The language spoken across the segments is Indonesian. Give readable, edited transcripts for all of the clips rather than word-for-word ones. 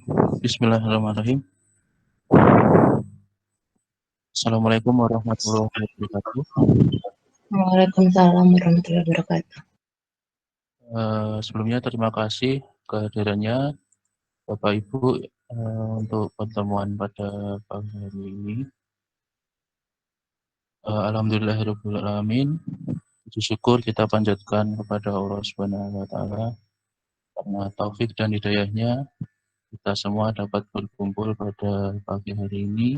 Bismillahirrahmanirrahim. Assalamualaikum warahmatullahi wabarakatuh. Waalaikumsalam warahmatullahi wabarakatuh. Sebelumnya terima kasih kehadirannya Bapak Ibu untuk pertemuan pada pagi hari ini. Alhamdulillahirrahmanirrahim. Puji syukur kita panjatkan kepada Allah Subhanahu wa Ta'ala karena taufik dan hidayahnya kita semua dapat berkumpul pada pagi hari ini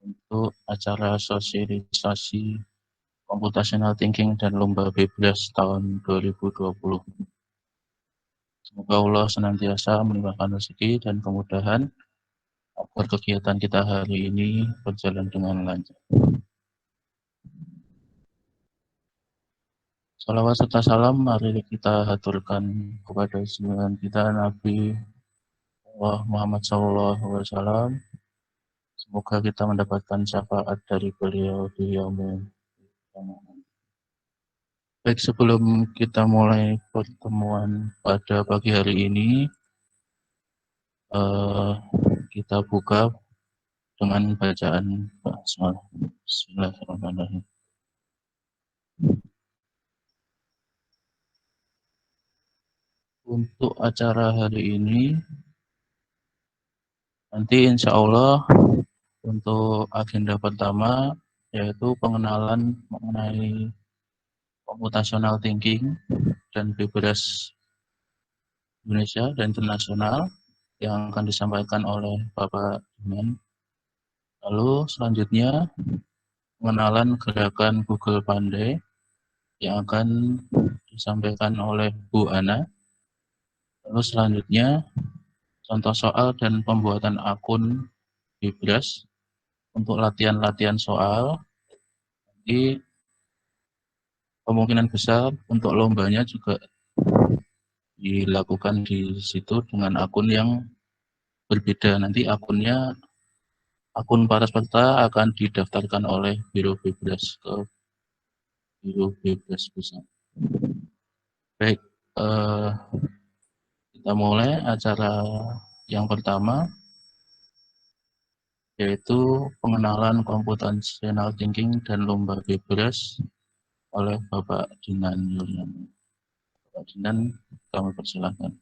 untuk acara sosialisasi Computational Thinking dan Lomba Bebas tahun 2020. Semoga Allah senantiasa melimpahkan rezeki dan kemudahan agar kegiatan kita hari ini berjalan dengan lancar. Salawat serta salam mari kita haturkan kepada junjungan kita Nabi Allah Muhammad SAW. Semoga kita mendapatkan syafaat dari beliau di yaumul qiyamah. Baik, sebelum kita mulai pertemuan pada pagi hari ini, kita buka dengan bacaan basmalah. Bismillahirrahmanirrahim. Untuk acara hari ini, nanti insya Allah untuk agenda pertama yaitu pengenalan mengenai computational thinking dan Bebas Indonesia dan internasional yang akan disampaikan oleh Bapak Dinan. Lalu selanjutnya pengenalan gerakan Google Pandai yang akan disampaikan oleh Bu Ana. Lalu selanjutnya contoh soal dan pembuatan akun Bebas untuk latihan-latihan soal. Jadi kemungkinan besar untuk lombanya juga dilakukan di situ dengan akun yang berbeda. Nanti akun para peserta akan didaftarkan oleh Biro Bebas ke Biro Bebas Pusat. Baik, kita mulai acara yang pertama, yaitu pengenalan computational thinking dan lomba Bebas oleh Bapak Dinan Yuliana. Bapak Dinan, kami persilahkan.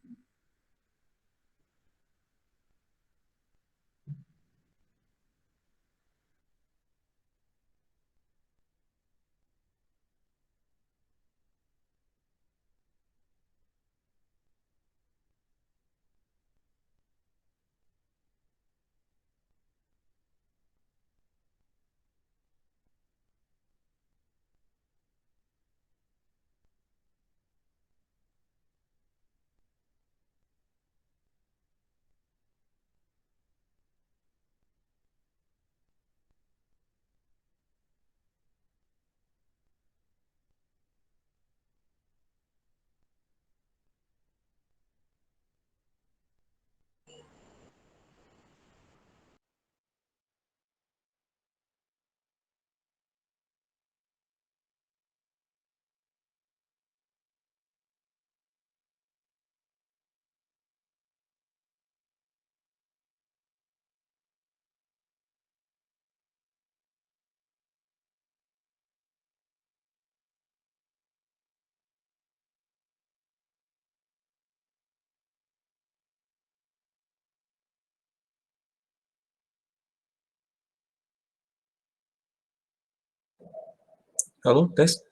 Halo, tes.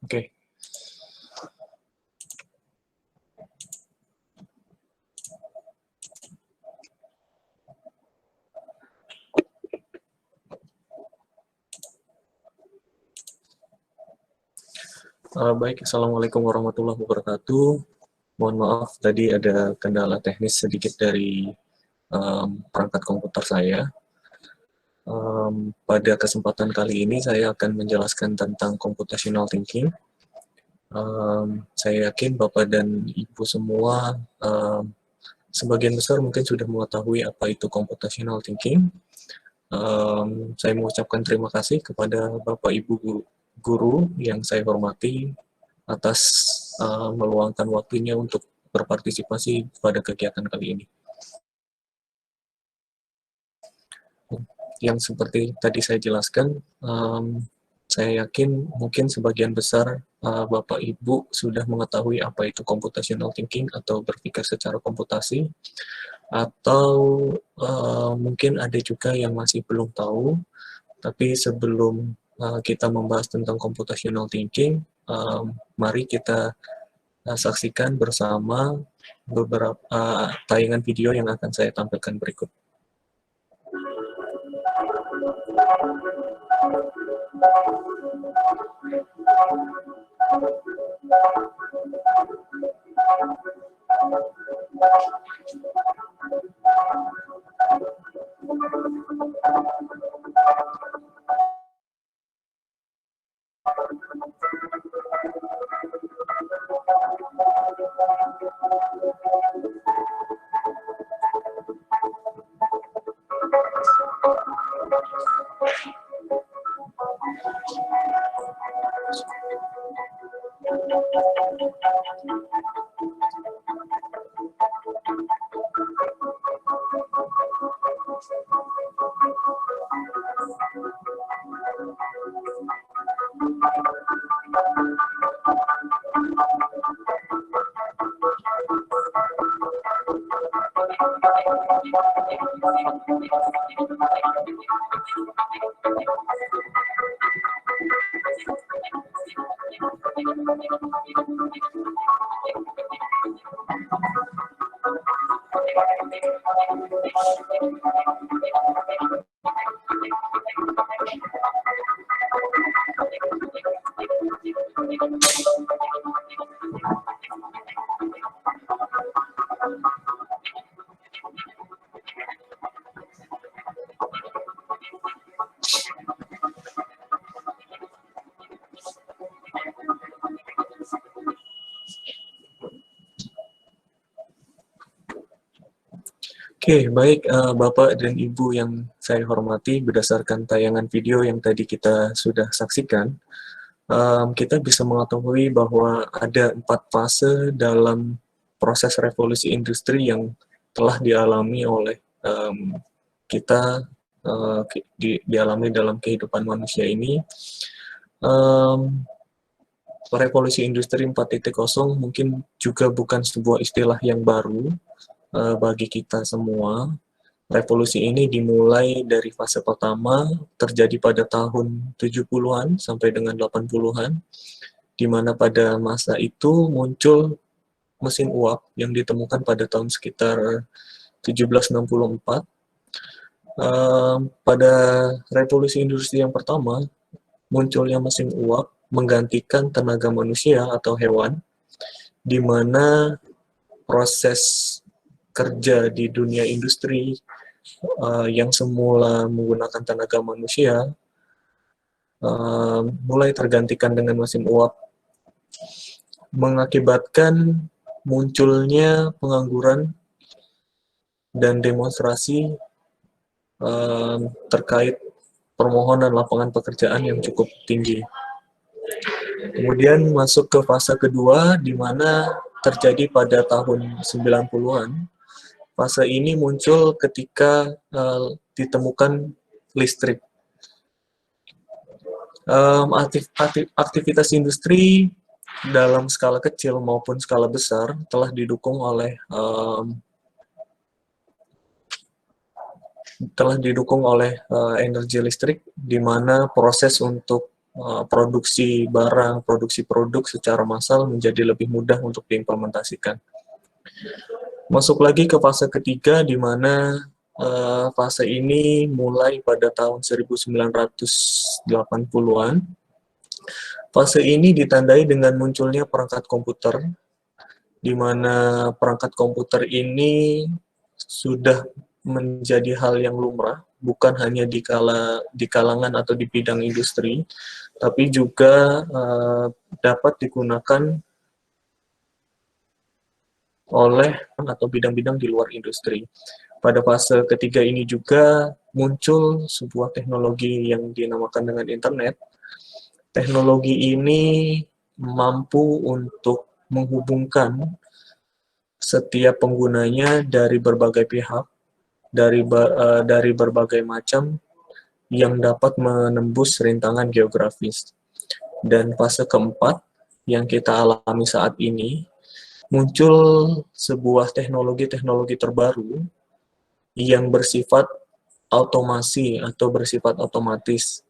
Oke. Baik, Assalamualaikum warahmatullahi wabarakatuh. Mohon maaf, tadi ada kendala teknis sedikit dari perangkat komputer saya. Pada kesempatan kali ini saya akan menjelaskan tentang computational thinking. Saya yakin Bapak dan Ibu semua sebagian besar mungkin sudah mengetahui apa itu computational thinking. Saya mengucapkan terima kasih kepada Bapak Ibu guru yang saya hormati atas meluangkan waktunya untuk berpartisipasi pada kegiatan kali ini. yang seperti tadi saya jelaskan, saya yakin mungkin sebagian besar Bapak Ibu sudah mengetahui apa itu computational thinking atau berpikir secara komputasi, atau mungkin ada juga yang masih belum tahu. Tapi sebelum kita membahas tentang computational thinking, mari kita saksikan bersama beberapa tayangan video yang akan saya tampilkan berikut. Oke, baik Bapak dan Ibu yang saya hormati, berdasarkan tayangan video yang tadi kita sudah saksikan, kita bisa mengetahui bahwa ada 4 fase dalam proses revolusi industri yang telah dialami oleh kita, dialami dalam kehidupan manusia ini. Revolusi industri 4.0 mungkin juga bukan sebuah istilah yang baru bagi kita semua. Revolusi ini dimulai dari fase pertama, terjadi pada tahun 70-an sampai dengan 80-an, di mana pada masa itu muncul mesin uap yang ditemukan pada tahun sekitar 1764. Pada revolusi industri yang pertama, munculnya mesin uap menggantikan tenaga manusia atau hewan, di mana proses kerja di dunia industri yang semula menggunakan tenaga manusia mulai tergantikan dengan mesin uap, mengakibatkan munculnya pengangguran dan demonstrasi terkait permohonan lapangan pekerjaan yang cukup tinggi. Kemudian masuk ke fase kedua, di mana terjadi pada tahun 90-an. Fase ini muncul ketika ditemukan listrik. Aktivitas industri dalam skala kecil maupun skala besar telah didukung oleh energi listrik, di mana proses untuk produksi barang, produksi produk secara massal menjadi lebih mudah untuk diimplementasikan. Masuk lagi ke fase ketiga, di mana fase ini mulai pada tahun 1980-an. Fase ini ditandai dengan munculnya perangkat komputer, di mana perangkat komputer ini sudah menjadi hal yang lumrah, bukan hanya di kalangan atau di bidang industri, tapi juga dapat digunakan oleh atau bidang-bidang di luar industri. Pada fase ketiga ini juga muncul sebuah teknologi yang dinamakan dengan internet. Teknologi ini mampu untuk menghubungkan setiap penggunanya dari berbagai pihak, dari berbagai macam yang dapat menembus rintangan geografis. Dan fase keempat yang kita alami saat ini, muncul sebuah teknologi-teknologi terbaru yang bersifat otomasi atau bersifat otomatis.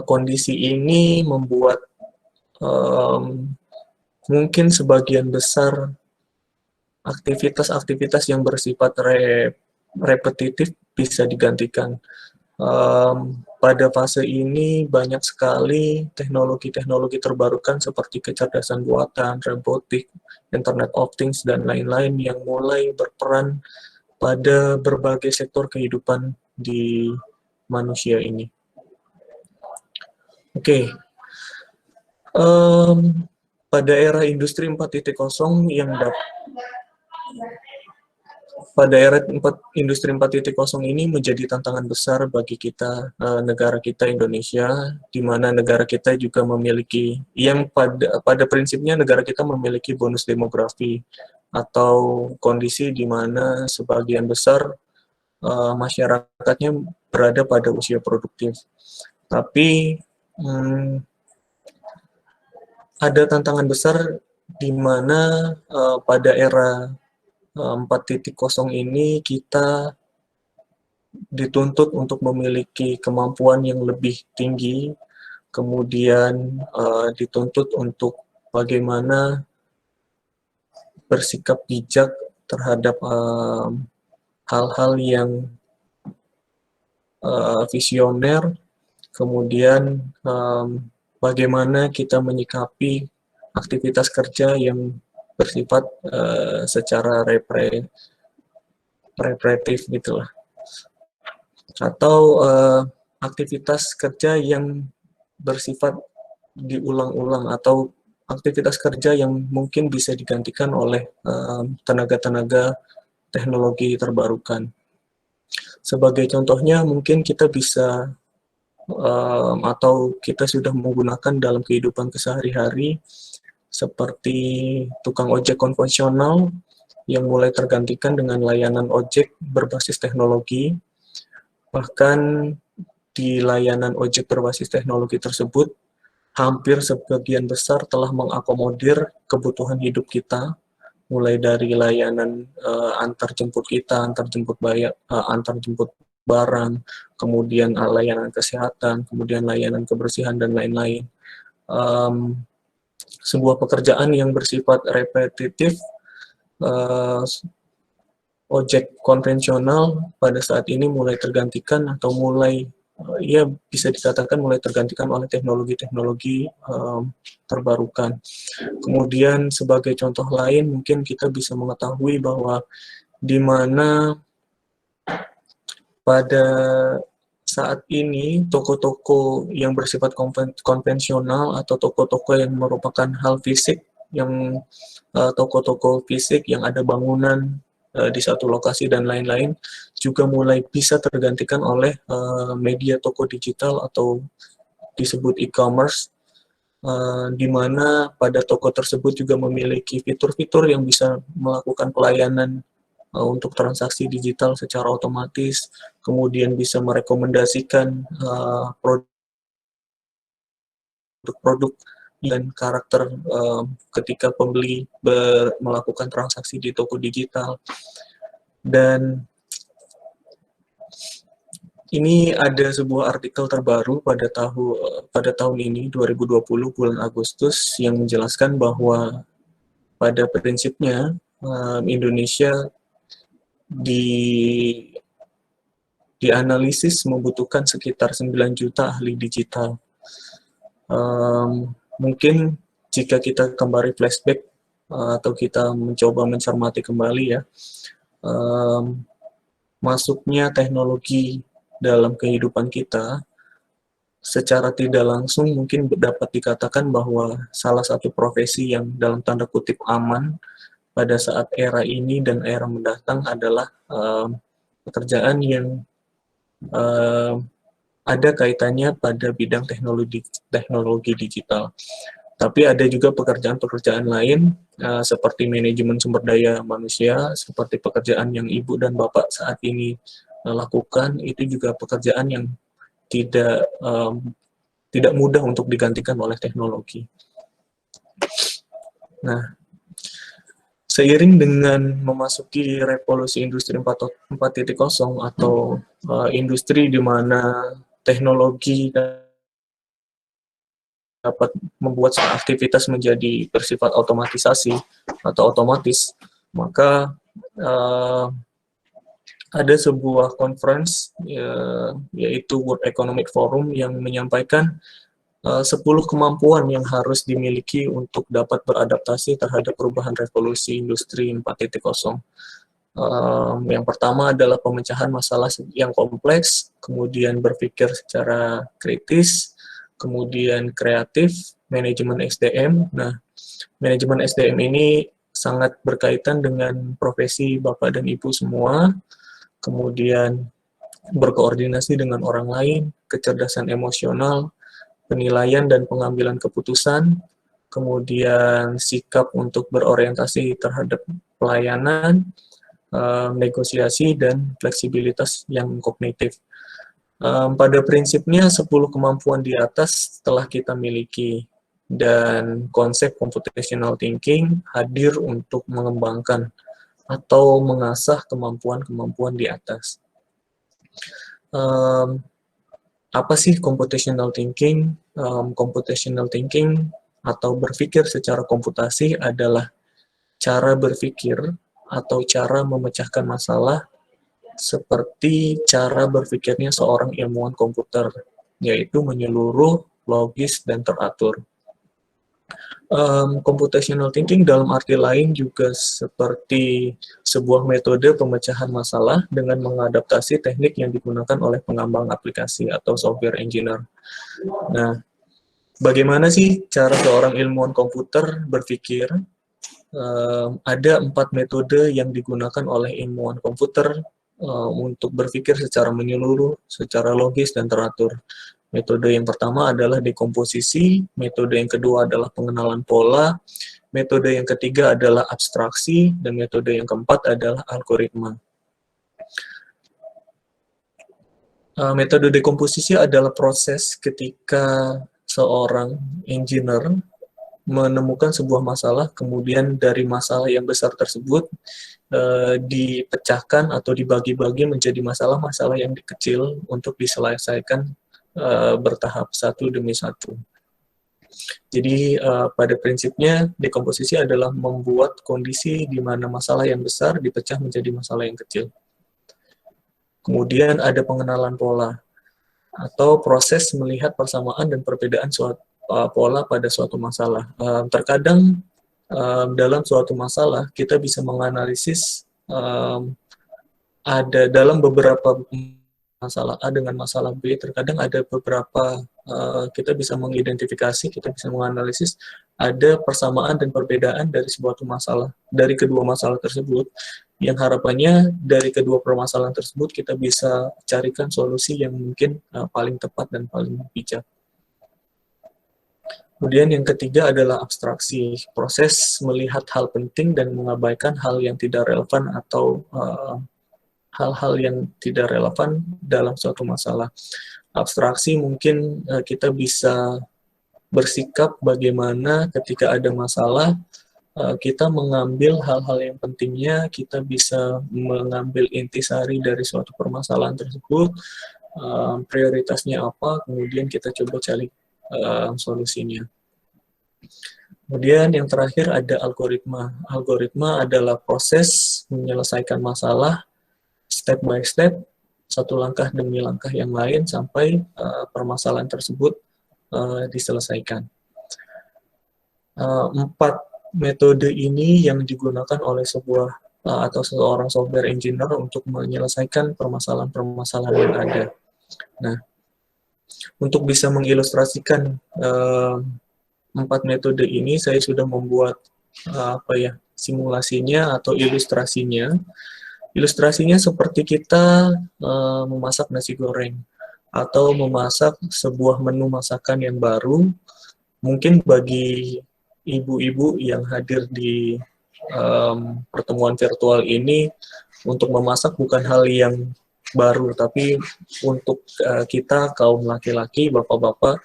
Kondisi ini membuat mungkin sebagian besar aktivitas-aktivitas yang bersifat repetitif bisa digantikan. Pada fase ini banyak sekali teknologi-teknologi terbarukan seperti kecerdasan buatan, robotik, Internet of Things, dan lain-lain yang mulai berperan pada berbagai sektor kehidupan di manusia ini. Oke. Pada era industri 4.0 yang pada era industri 4.0 ini menjadi tantangan besar bagi kita, negara kita Indonesia, di mana negara kita juga memiliki, yang pada prinsipnya negara kita memiliki bonus demografi, atau kondisi di mana sebagian besar masyarakatnya berada pada usia produktif. Tapi ada tantangan besar di mana pada era 4.0 ini kita dituntut untuk memiliki kemampuan yang lebih tinggi, kemudian dituntut untuk bagaimana bersikap bijak terhadap hal-hal yang visioner, kemudian bagaimana kita menyikapi aktivitas kerja yang bersifat secara repetitif gitulah, atau aktivitas kerja yang bersifat diulang-ulang, atau aktivitas kerja yang mungkin bisa digantikan oleh tenaga-tenaga teknologi terbarukan. Sebagai contohnya, mungkin kita bisa atau kita sudah menggunakan dalam kehidupan kesehari-hari, seperti tukang ojek konvensional yang mulai tergantikan dengan layanan ojek berbasis teknologi. Bahkan di layanan ojek berbasis teknologi tersebut, hampir sebagian besar telah mengakomodir kebutuhan hidup kita, mulai dari layanan antar jemput kita, antar jemput barang, kemudian layanan kesehatan, kemudian layanan kebersihan, dan lain-lain. Sebuah pekerjaan yang bersifat repetitif, ojek konvensional pada saat ini mulai tergantikan, atau mulai, ya bisa dikatakan mulai tergantikan oleh teknologi-teknologi terbarukan. Kemudian sebagai contoh lain, mungkin kita bisa mengetahui bahwa di mana pada saat ini toko-toko yang bersifat konvensional, atau toko-toko yang merupakan hal fisik, yang toko-toko fisik yang ada bangunan di satu lokasi dan lain-lain, juga mulai bisa tergantikan oleh media toko digital atau disebut e-commerce, di mana pada toko tersebut juga memiliki fitur-fitur yang bisa melakukan pelayanan untuk transaksi digital secara otomatis, kemudian bisa merekomendasikan produk-produk dan karakter ketika pembeli melakukan transaksi di toko digital. Dan ini ada sebuah artikel terbaru pada tahun ini, 2020, bulan Agustus, yang menjelaskan bahwa pada prinsipnya Indonesia dianalisis membutuhkan sekitar 9 juta ahli digital. Mungkin jika kita kembali flashback atau kita mencoba mencermati kembali ya, masuknya teknologi dalam kehidupan kita secara tidak langsung mungkin dapat dikatakan bahwa salah satu profesi yang dalam tanda kutip aman pada saat era ini dan era mendatang adalah pekerjaan yang ada kaitannya pada bidang teknologi digital. Tapi ada juga pekerjaan-pekerjaan lain seperti manajemen sumber daya manusia, seperti pekerjaan yang Ibu dan Bapak saat ini lakukan itu juga pekerjaan yang tidak mudah untuk digantikan oleh teknologi. Nah, seiring dengan memasuki revolusi industri 4.0 atau industri di mana teknologi dapat membuat aktivitas menjadi bersifat otomatisasi atau otomatis, maka ada sebuah conference yaitu World Economic Forum yang menyampaikan 10 kemampuan yang harus dimiliki untuk dapat beradaptasi terhadap perubahan revolusi industri 4.0. Yang pertama adalah pemecahan masalah yang kompleks, kemudian berpikir secara kritis, kemudian kreatif, manajemen SDM. Nah, manajemen SDM ini sangat berkaitan dengan profesi Bapak dan Ibu semua, kemudian berkoordinasi dengan orang lain, kecerdasan emosional, penilaian dan pengambilan keputusan, kemudian sikap untuk berorientasi terhadap pelayanan, negosiasi, dan fleksibilitas yang kognitif. Pada prinsipnya 10 kemampuan di atas telah kita miliki, dan konsep computational thinking hadir untuk mengembangkan atau mengasah kemampuan-kemampuan di atas. Apa sih computational thinking? Computational thinking atau berpikir secara komputasi adalah cara berpikir atau cara memecahkan masalah seperti cara berpikirnya seorang ilmuwan komputer, yaitu menyeluruh, logis, dan teratur. Computational thinking dalam arti lain juga seperti sebuah metode pemecahan masalah dengan mengadaptasi teknik yang digunakan oleh pengembang aplikasi atau software engineer. Nah, bagaimana sih cara seorang ilmuwan komputer berpikir? Ada 4 metode yang digunakan oleh ilmuwan komputer untuk berpikir secara menyeluruh, secara logis, dan teratur. Metode yang pertama adalah dekomposisi, metode yang kedua adalah pengenalan pola, metode yang ketiga adalah abstraksi, dan metode yang keempat adalah algoritma. Metode dekomposisi adalah proses ketika seorang engineer menemukan sebuah masalah, kemudian dari masalah yang besar tersebut dipecahkan atau dibagi-bagi menjadi masalah-masalah yang kecil untuk diselesaikan bertahap satu demi satu. Jadi pada prinsipnya dekomposisi adalah membuat kondisi di mana masalah yang besar dipecah menjadi masalah yang kecil. Kemudian ada pengenalan pola atau proses melihat persamaan dan perbedaan suatu pola pada suatu masalah. Terkadang dalam suatu masalah kita bisa menganalisis ada dalam beberapa masalah A dengan masalah B, terkadang ada beberapa kita bisa mengidentifikasi, kita bisa menganalisis ada persamaan dan perbedaan dari suatu masalah, dari kedua masalah tersebut, yang harapannya dari kedua permasalahan tersebut kita bisa carikan solusi yang mungkin paling tepat dan paling bijak. Kemudian yang ketiga adalah abstraksi, proses melihat hal penting dan mengabaikan hal yang tidak relevan atau hal-hal yang tidak relevan dalam suatu masalah. Abstraksi mungkin kita bisa bersikap bagaimana ketika ada masalah, kita mengambil hal-hal yang pentingnya, kita bisa mengambil intisari dari suatu permasalahan tersebut, prioritasnya apa, kemudian kita coba cari solusinya. Kemudian yang terakhir ada algoritma. Algoritma adalah proses menyelesaikan masalah step by step, satu langkah demi langkah yang lain sampai permasalahan tersebut diselesaikan. 4 metode ini yang digunakan oleh sebuah atau seorang software engineer untuk menyelesaikan permasalahan-permasalahan yang ada. Nah, untuk bisa mengilustrasikan 4 metode ini, saya sudah membuat simulasinya atau ilustrasinya. Ilustrasinya seperti kita memasak nasi goreng atau memasak sebuah menu masakan yang baru. Mungkin bagi ibu-ibu yang hadir di pertemuan virtual ini, untuk memasak bukan hal yang baru, tapi untuk kita kaum laki-laki, bapak-bapak,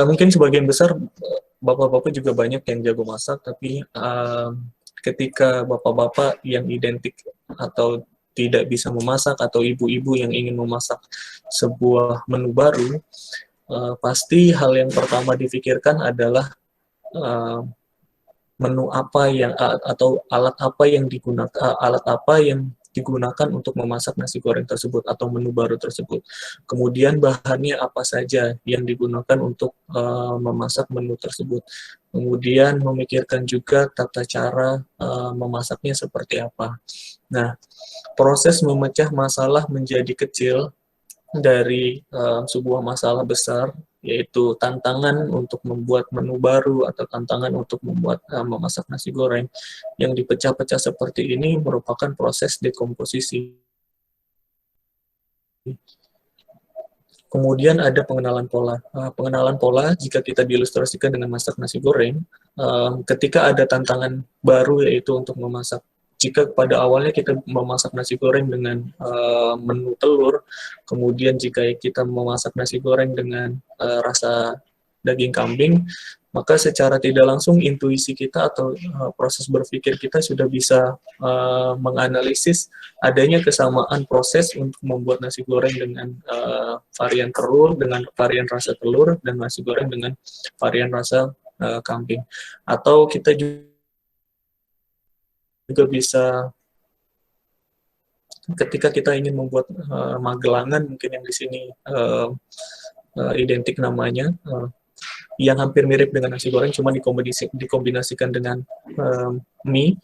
mungkin sebagian besar bapak-bapak juga banyak yang jago masak, tapi ketika bapak-bapak yang identik atau tidak bisa memasak, atau ibu-ibu yang ingin memasak sebuah menu baru, pasti hal yang pertama difikirkan adalah menu apa yang atau alat apa yang digunakan untuk memasak nasi goreng tersebut atau menu baru tersebut. Kemudian bahannya apa saja yang digunakan untuk memasak menu tersebut. Kemudian memikirkan juga tata cara memasaknya seperti apa. Nah, proses memecah masalah menjadi kecil dari sebuah masalah besar, yaitu tantangan untuk membuat menu baru atau tantangan untuk membuat memasak nasi goreng, yang dipecah-pecah seperti ini merupakan proses dekomposisi. Kemudian ada pengenalan pola. Pengenalan pola jika kita diilustrasikan dengan masak nasi goreng, ketika ada tantangan baru yaitu untuk memasak. Jika pada awalnya kita memasak nasi goreng dengan menu telur, kemudian jika kita memasak nasi goreng dengan rasa daging kambing, maka secara tidak langsung intuisi kita atau proses berpikir kita sudah bisa menganalisis adanya kesamaan proses untuk membuat nasi goreng dengan varian telur, dengan varian rasa telur, dan nasi goreng dengan varian rasa kambing. Atau kita juga bisa, ketika kita ingin membuat magelangan, mungkin yang di sini identik namanya, yang hampir mirip dengan nasi goreng, cuma dikombinasikan dengan mie,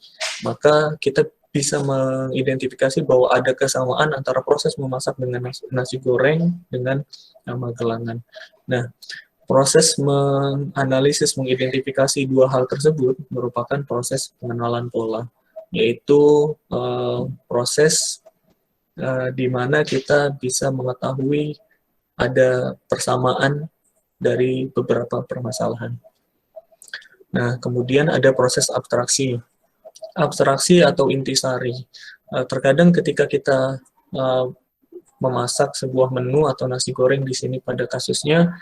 maka kita bisa mengidentifikasi bahwa ada kesamaan antara proses memasak dengan nasi goreng dengan magelangan. Nah, proses menganalisis, mengidentifikasi dua hal tersebut merupakan proses pengenalan pola, yaitu proses di mana kita bisa mengetahui ada persamaan dari beberapa permasalahan. Nah, kemudian ada proses abstraksi. Abstraksi atau intisari. Terkadang ketika kita memasak sebuah menu atau nasi goreng di sini pada kasusnya,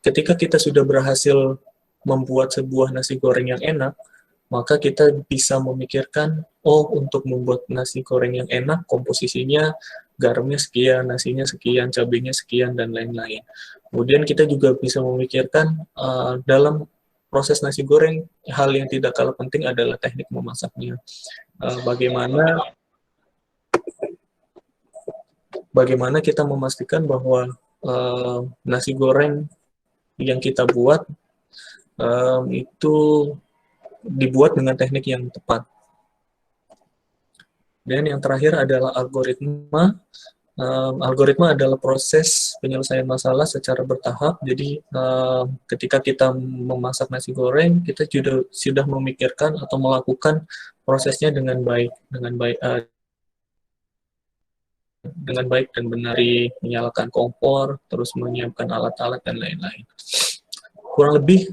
ketika kita sudah berhasil membuat sebuah nasi goreng yang enak, maka kita bisa memikirkan, oh, untuk membuat nasi goreng yang enak, komposisinya garamnya sekian, nasinya sekian, cabenya sekian, dan lain-lain. Kemudian kita juga bisa memikirkan dalam proses nasi goreng, hal yang tidak kalah penting adalah teknik memasaknya. Bagaimana kita memastikan bahwa nasi goreng yang kita buat itu dibuat dengan teknik yang tepat. Dan yang terakhir adalah algoritma. Algoritma adalah proses penyelesaian masalah secara bertahap. Jadi ketika kita memasak nasi goreng, kita sudah memikirkan atau melakukan prosesnya dengan baik dan benar, menyalakan kompor, terus menyiapkan alat-alat dan lain-lain. Kurang lebih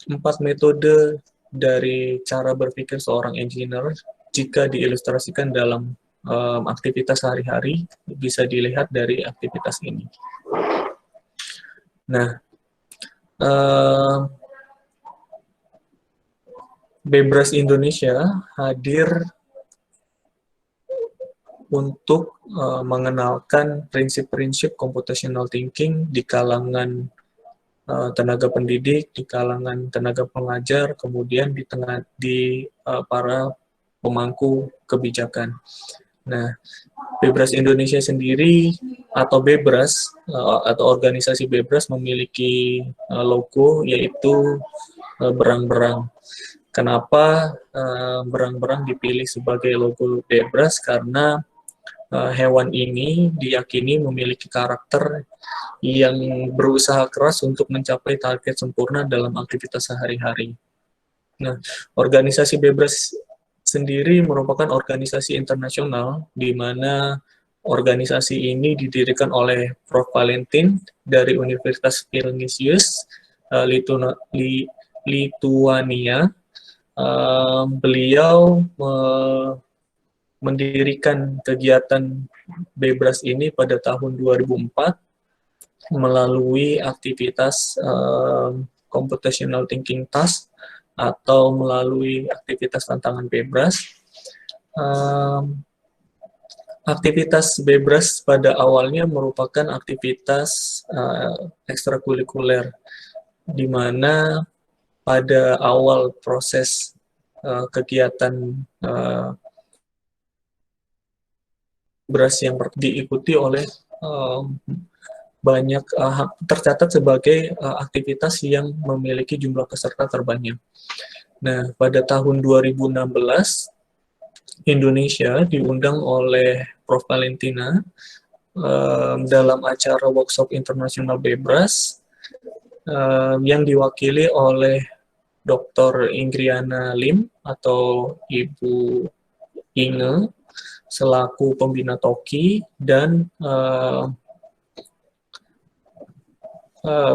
4 metode dari cara berpikir seorang engineer jika diilustrasikan dalam aktivitas sehari-hari bisa dilihat dari aktivitas ini. Nah, Bebras Indonesia hadir untuk mengenalkan prinsip-prinsip computational thinking di kalangan tenaga pendidik, di kalangan tenaga pengajar, kemudian di para pemangku kebijakan. Nah, Bebras Indonesia sendiri atau Bebras atau organisasi Bebras memiliki logo yaitu berang-berang. Kenapa berang-berang dipilih sebagai logo Bebras? Karena hewan ini diyakini memiliki karakter yang berusaha keras untuk mencapai target sempurna dalam aktivitas sehari-hari. Nah, organisasi Bebras sendiri merupakan organisasi internasional di mana organisasi ini didirikan oleh Prof. Valentin dari Universitas Vilnius, Lituania. Beliau mendirikan kegiatan Bebras ini pada tahun 2004 melalui aktivitas computational thinking task atau melalui aktivitas tantangan Bebras. Aktivitas Bebras pada awalnya merupakan aktivitas ekstrakurikuler, di mana pada awal proses kegiatan Bebras yang diikuti oleh banyak tercatat sebagai aktivitas yang memiliki jumlah peserta terbanyak. Nah, pada tahun 2016 Indonesia diundang oleh Prof. Valentina dalam acara workshop internasional Bebras yang diwakili oleh Dr. Ingriana Lim atau Ibu Inge selaku pembina TOKI dan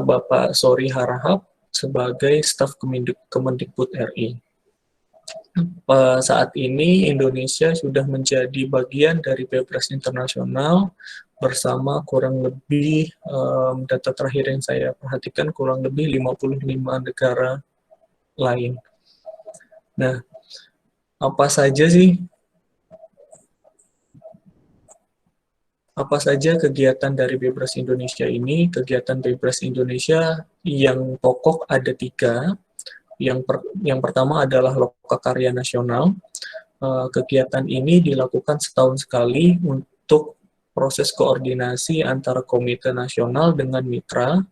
Bapak Sori Harahap sebagai staf Kemendikbud RI. Saat ini Indonesia sudah menjadi bagian dari Bebras Internasional bersama kurang lebih, data terakhir yang saya perhatikan, kurang lebih 55 negara lain. Nah, apa saja kegiatan dari Bebras Indonesia ini? Kegiatan Bebras Indonesia yang pokok ada 3. Yang pertama adalah Lokakarya Nasional. Kegiatan ini dilakukan setahun sekali untuk proses koordinasi antara Komite Nasional dengan mitra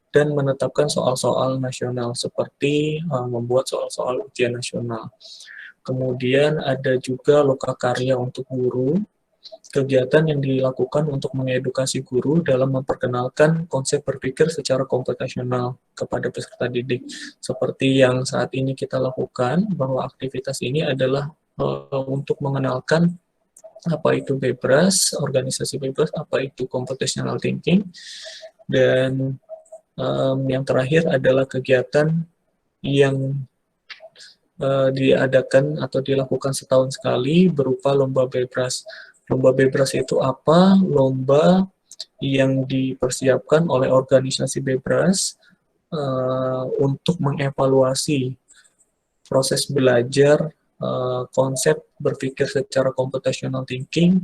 dan menetapkan soal-soal nasional seperti membuat soal-soal ujian nasional. Kemudian ada juga Lokakarya untuk guru, kegiatan yang dilakukan untuk mengedukasi guru dalam memperkenalkan konsep berpikir secara komputasional kepada peserta didik. Seperti yang saat ini kita lakukan, bahwa aktivitas ini adalah untuk mengenalkan apa itu Bebras, organisasi Bebras, apa itu computational thinking, dan yang terakhir adalah kegiatan yang diadakan atau dilakukan setahun sekali berupa lomba Bebras. Lomba Bebras itu apa? Lomba yang dipersiapkan oleh organisasi Bebras untuk mengevaluasi proses belajar konsep berpikir secara computational thinking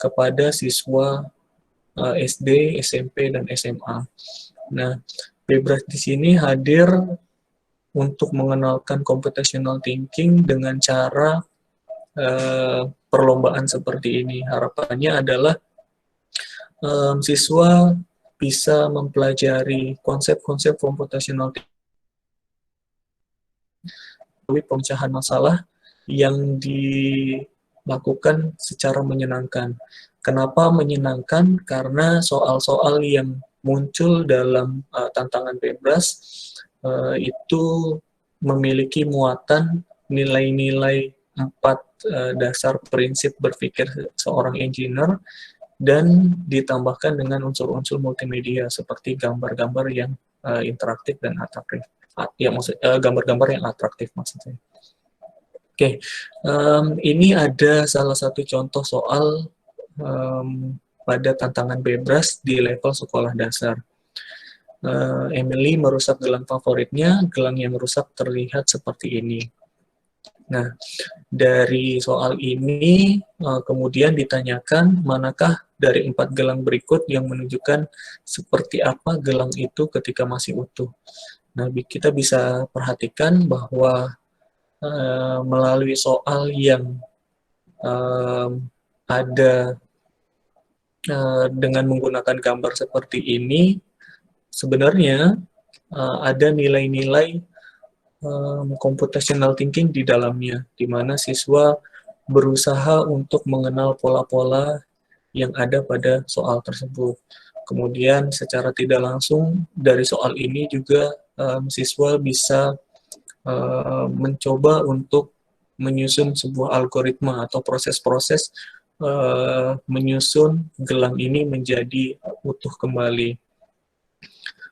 kepada siswa SD, SMP, dan SMA. Nah, Bebras di sini hadir untuk mengenalkan computational thinking dengan cara perlombaan seperti ini. Harapannya adalah siswa bisa mempelajari konsep-konsep computational thinking melalui pemecahan masalah yang dilakukan secara menyenangkan. Kenapa menyenangkan? Karena soal-soal yang muncul dalam tantangan Bebras itu memiliki muatan nilai-nilai 4 dasar prinsip berpikir seorang engineer dan ditambahkan dengan unsur-unsur multimedia seperti gambar-gambar yang interaktif dan atraktif. Gambar-gambar yang atraktif maksudnya. Oke, ini ada salah satu contoh soal pada tantangan Bebras di level sekolah dasar. Emily merusak gelang favoritnya, gelang yang rusak terlihat seperti ini. Nah, dari soal ini kemudian ditanyakan manakah dari 4 gelang berikut yang menunjukkan seperti apa gelang itu ketika masih utuh. Nah, kita bisa perhatikan bahwa melalui soal yang ada dengan menggunakan gambar seperti ini, sebenarnya ada nilai-nilai computational thinking di dalamnya, di mana siswa berusaha untuk mengenal pola-pola yang ada pada soal tersebut. Kemudian secara tidak langsung dari soal ini juga siswa bisa mencoba untuk menyusun sebuah algoritma atau proses-proses menyusun gelang ini menjadi utuh kembali.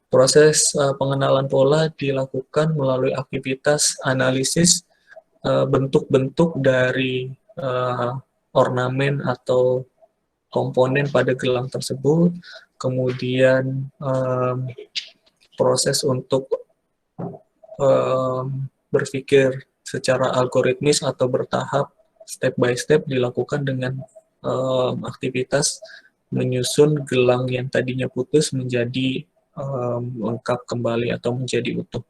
Proses pengenalan pola dilakukan melalui aktivitas analisis bentuk-bentuk dari ornamen atau komponen pada gelang tersebut, kemudian proses untuk berpikir secara algoritmis atau bertahap, step by step dilakukan dengan aktivitas menyusun gelang yang tadinya putus menjadi lengkap kembali atau menjadi utuh.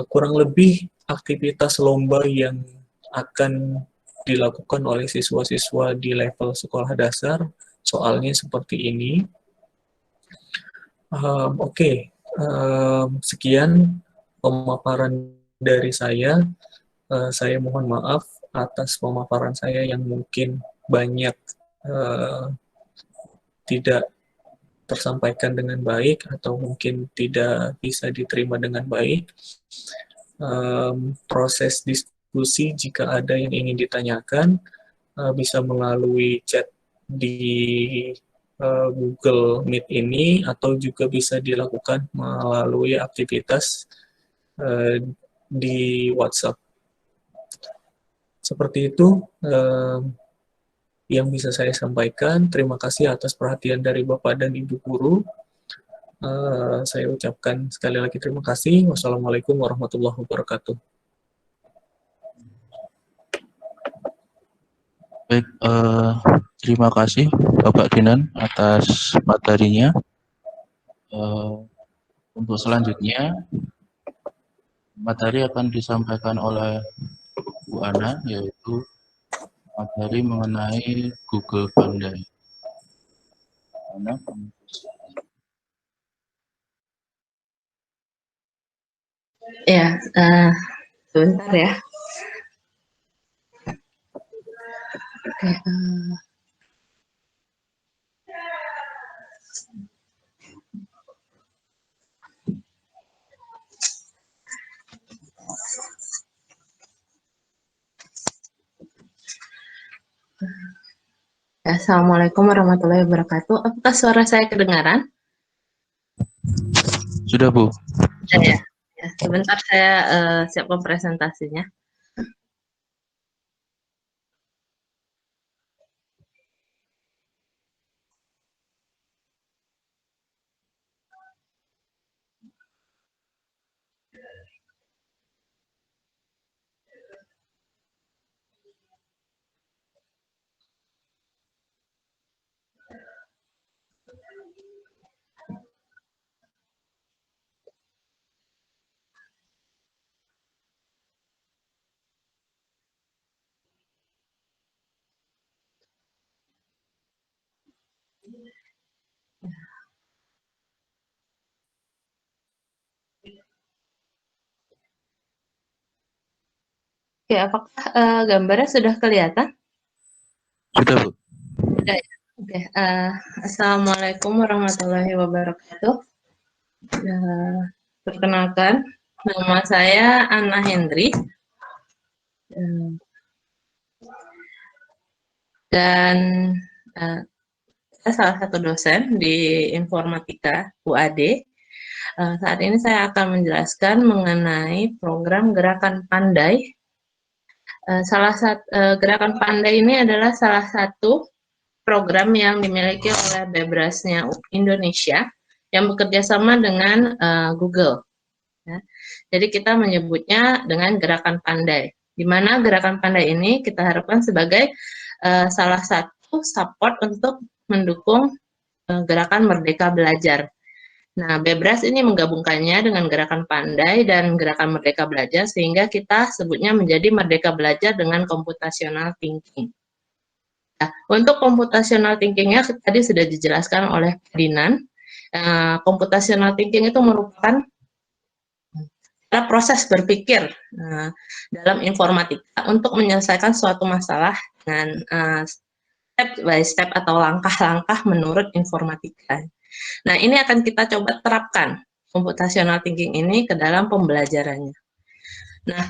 Kurang lebih aktivitas lomba yang akan dilakukan oleh siswa-siswa di level sekolah dasar, soalnya seperti ini. Oke. Sekian pemaparan dari saya. Saya mohon maaf atas pemaparan saya yang mungkin banyak tidak tersampaikan dengan baik atau mungkin tidak bisa diterima dengan baik. Proses diskusi jika ada yang ingin ditanyakan bisa melalui chat di Google Meet ini atau juga bisa dilakukan melalui aktivitas di WhatsApp. Seperti itu yang bisa saya sampaikan. Terima kasih atas perhatian dari Bapak dan Ibu Guru. Saya ucapkan sekali lagi terima kasih. Wassalamualaikum warahmatullahi wabarakatuh. Baik, terima kasih Bapak Dinan atas materinya. Untuk selanjutnya, materi akan disampaikan oleh Bu Ana, yaitu materi mengenai Google Pandai. Ana, Ya, sebentar ya. Oke, Assalamualaikum warahmatullahi wabarakatuh. Apakah suara saya kedengaran? sudah Bu. Ya. Ya, sebentar saya siapkan presentasinya. Oke, apakah gambarnya sudah kelihatan? Sudah Bu. Sudah ya? Oke, Assalamualaikum warahmatullahi wabarakatuh. Perkenalkan, nama saya Anna Hendri. Dan saya salah satu dosen di informatika UAD. Saat ini saya akan menjelaskan mengenai program Gerakan Pandai. Gerakan Pandai ini adalah salah satu program yang dimiliki oleh Bebrasnya Indonesia yang bekerja sama dengan Google. Ya. Jadi kita menyebutnya dengan Gerakan Pandai. Di mana Gerakan Pandai ini kita harapkan sebagai salah satu support untuk mendukung Gerakan Merdeka Belajar. Nah, Bebras ini menggabungkannya dengan Gerakan Pandai dan Gerakan Merdeka Belajar sehingga kita sebutnya menjadi Merdeka Belajar dengan Computational Thinking. Nah, untuk Computational Thinking-nya tadi sudah dijelaskan oleh Dinan. Computational Thinking itu merupakan proses berpikir dalam informatika untuk menyelesaikan suatu masalah dengan step by step atau langkah-langkah menurut informatika. Nah, ini akan kita coba terapkan computational thinking ini ke dalam pembelajarannya. Nah,